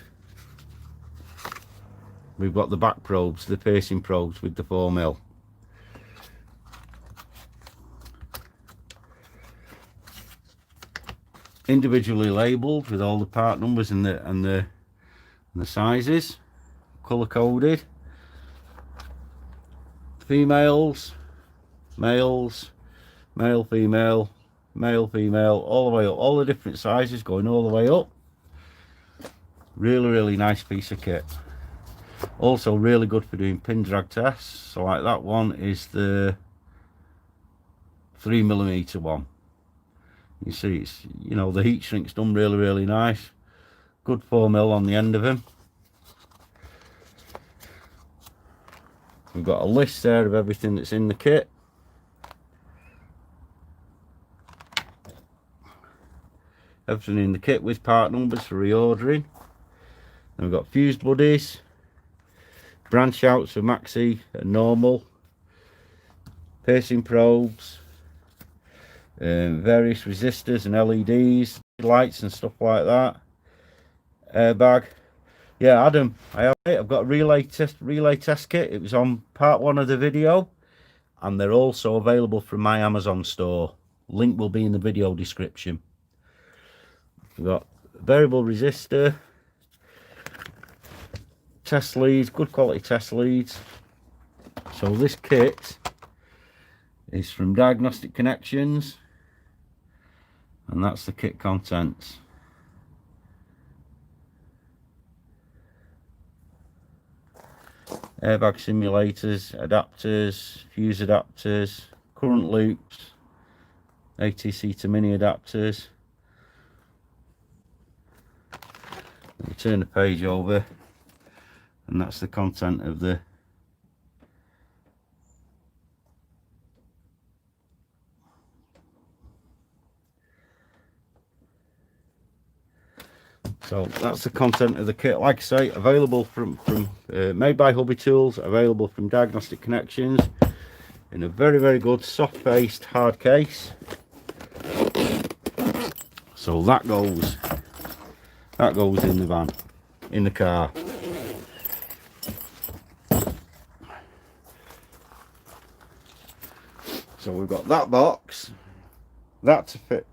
we've got the back probes, the piercing probes with the 4mm. Individually labelled with all the part numbers and the sizes, colour coded. Females, males, male, female, male, female, all the way up, all the different sizes going all the way up. Really, really nice piece of kit. Also really good for doing pin drag tests. So like that one is the 3mm one. You see, it's, you know, the heat shrink's done really, really nice. Good 4mm on the end of them. We've got a list there of everything that's in the kit. Everything in the kit with part numbers for reordering. Then we've got fuse buddies, branch outs for maxi and normal, piercing probes, various resistors and LEDs, lights and stuff like that. Airbag. Yeah, Adam, I have it. I've got a relay test kit. It was on part 1 of the video, and they're also available from my Amazon store. Link will be in the video description. We've got variable resistor, test leads, good quality test leads. So this kit is from Diagnostic Connections, and that's the kit contents. Airbag simulators, adapters, fuse adapters, current loops, ATC to mini adapters. Let me turn the page over, and that's the content of the So that's the content of the kit. Like I say, available from made by Hobby Tools, available from Diagnostic Connections in a very good soft-faced hard case. So that goes in the van, in the car. So we've got that box, that to fit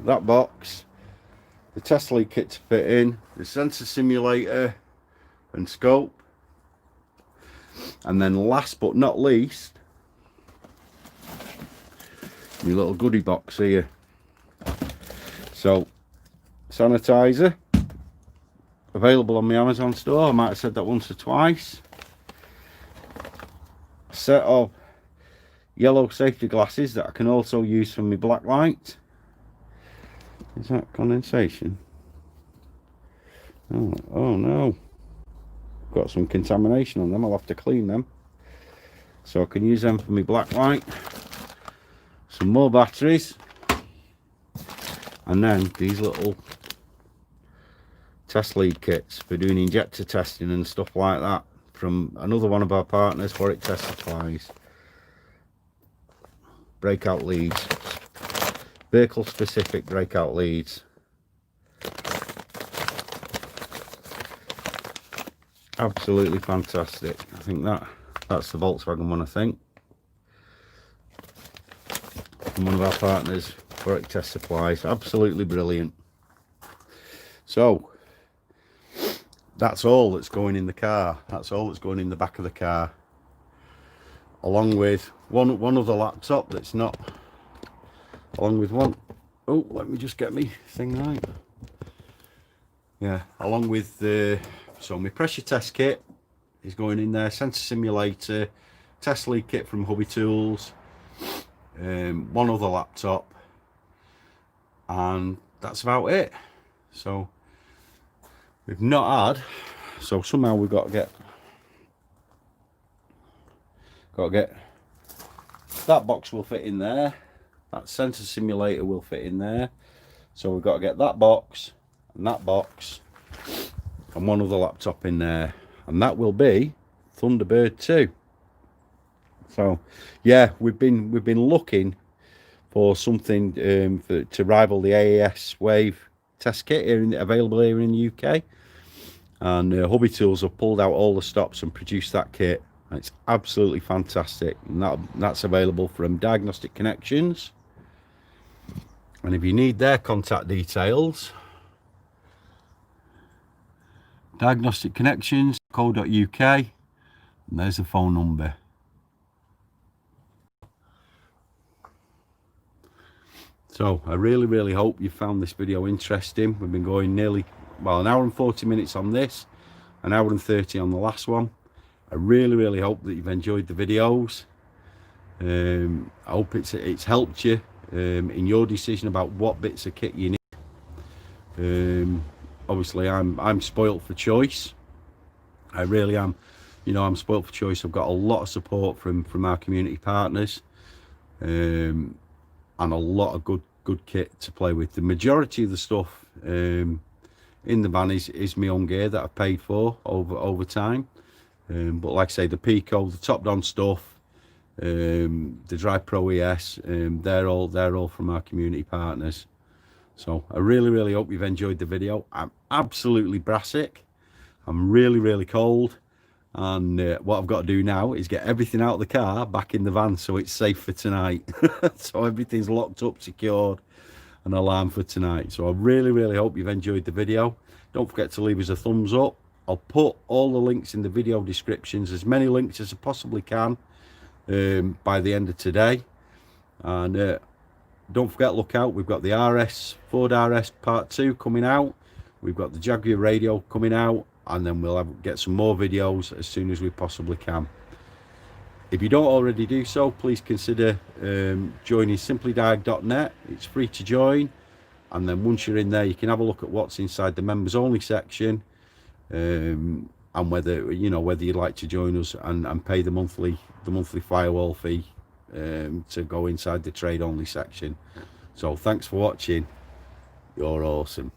that box, the test lead kit to fit in, the sensor simulator and scope, and then last but not least, my little goodie box here. So sanitizer, available on my Amazon store. I might have said that once or twice. A set of yellow safety glasses that I can also use for my black light. Is that condensation? Oh no, got some contamination on them. I'll have to clean them, so I can use them for my black light. Some more batteries, and then these little test lead kits for doing injector testing and stuff like that from another one of our partners, Warwick Test Supplies. Breakout leads, vehicle specific breakout leads. Absolutely fantastic. I think that's the Volkswagen one, I think, from one of our partners, Warwick Test Supplies. Absolutely brilliant. So that's all that's going in the car. That's all that's going in the back of the car, along with one other laptop that's not, along with one, oh, let me just get me thing right. Yeah, along with the, so my pressure test kit is going in there, sensor simulator, test lead kit from Hobby Tools, one other laptop, and that's about it. So we've not had, so somehow we've got to get that box will fit in there, that sensor simulator will fit in there, so we've got to get that box and one other laptop in there, and that will be Thunderbird 2. So yeah, we've been looking for something to rival the AES Wave test kit available here in the UK, and Hobby Tools have pulled out all the stops and produced that kit. It's absolutely fantastic, and that's available from Diagnostic Connections. And if you need their contact details, diagnosticconnections.co.uk, and there's the phone number. So I really hope you found this video interesting. We've been going nearly, well, an hour and 40 minutes on this, an hour and 30 on the last one. I really hope that you've enjoyed the videos. I hope it's helped you in your decision about what bits of kit you need. Obviously I'm spoilt for choice. I really am. You know, I'm spoilt for choice. I've got a lot of support from our community partners, and a lot of good kit to play with. The majority of the stuff in the van is my own gear that I've paid for over time. But like I say, the Pico, the TopDom stuff, the Drag Pro ES, they're all from our community partners. So I really hope you've enjoyed the video. I'm absolutely brassic. I'm really cold, and what I've got to do now is get everything out of the car back in the van so it's safe for tonight. So everything's locked up, secured, and alarmed for tonight. So I really hope you've enjoyed the video. Don't forget to leave us a thumbs up. I'll put all the links in the video descriptions, as many links as I possibly can, by the end of today. And don't forget, look out, we've got the Ford RS Part 2 coming out. We've got the Jaguar radio coming out, and then we'll get some more videos as soon as we possibly can. If you don't already do so, please consider joining SimplyDiag.net. It's free to join, and then once you're in there, you can have a look at what's inside the members only section, and whether you'd like to join us and pay the monthly firewall fee to go inside the trade only section. So thanks for watching. You're awesome.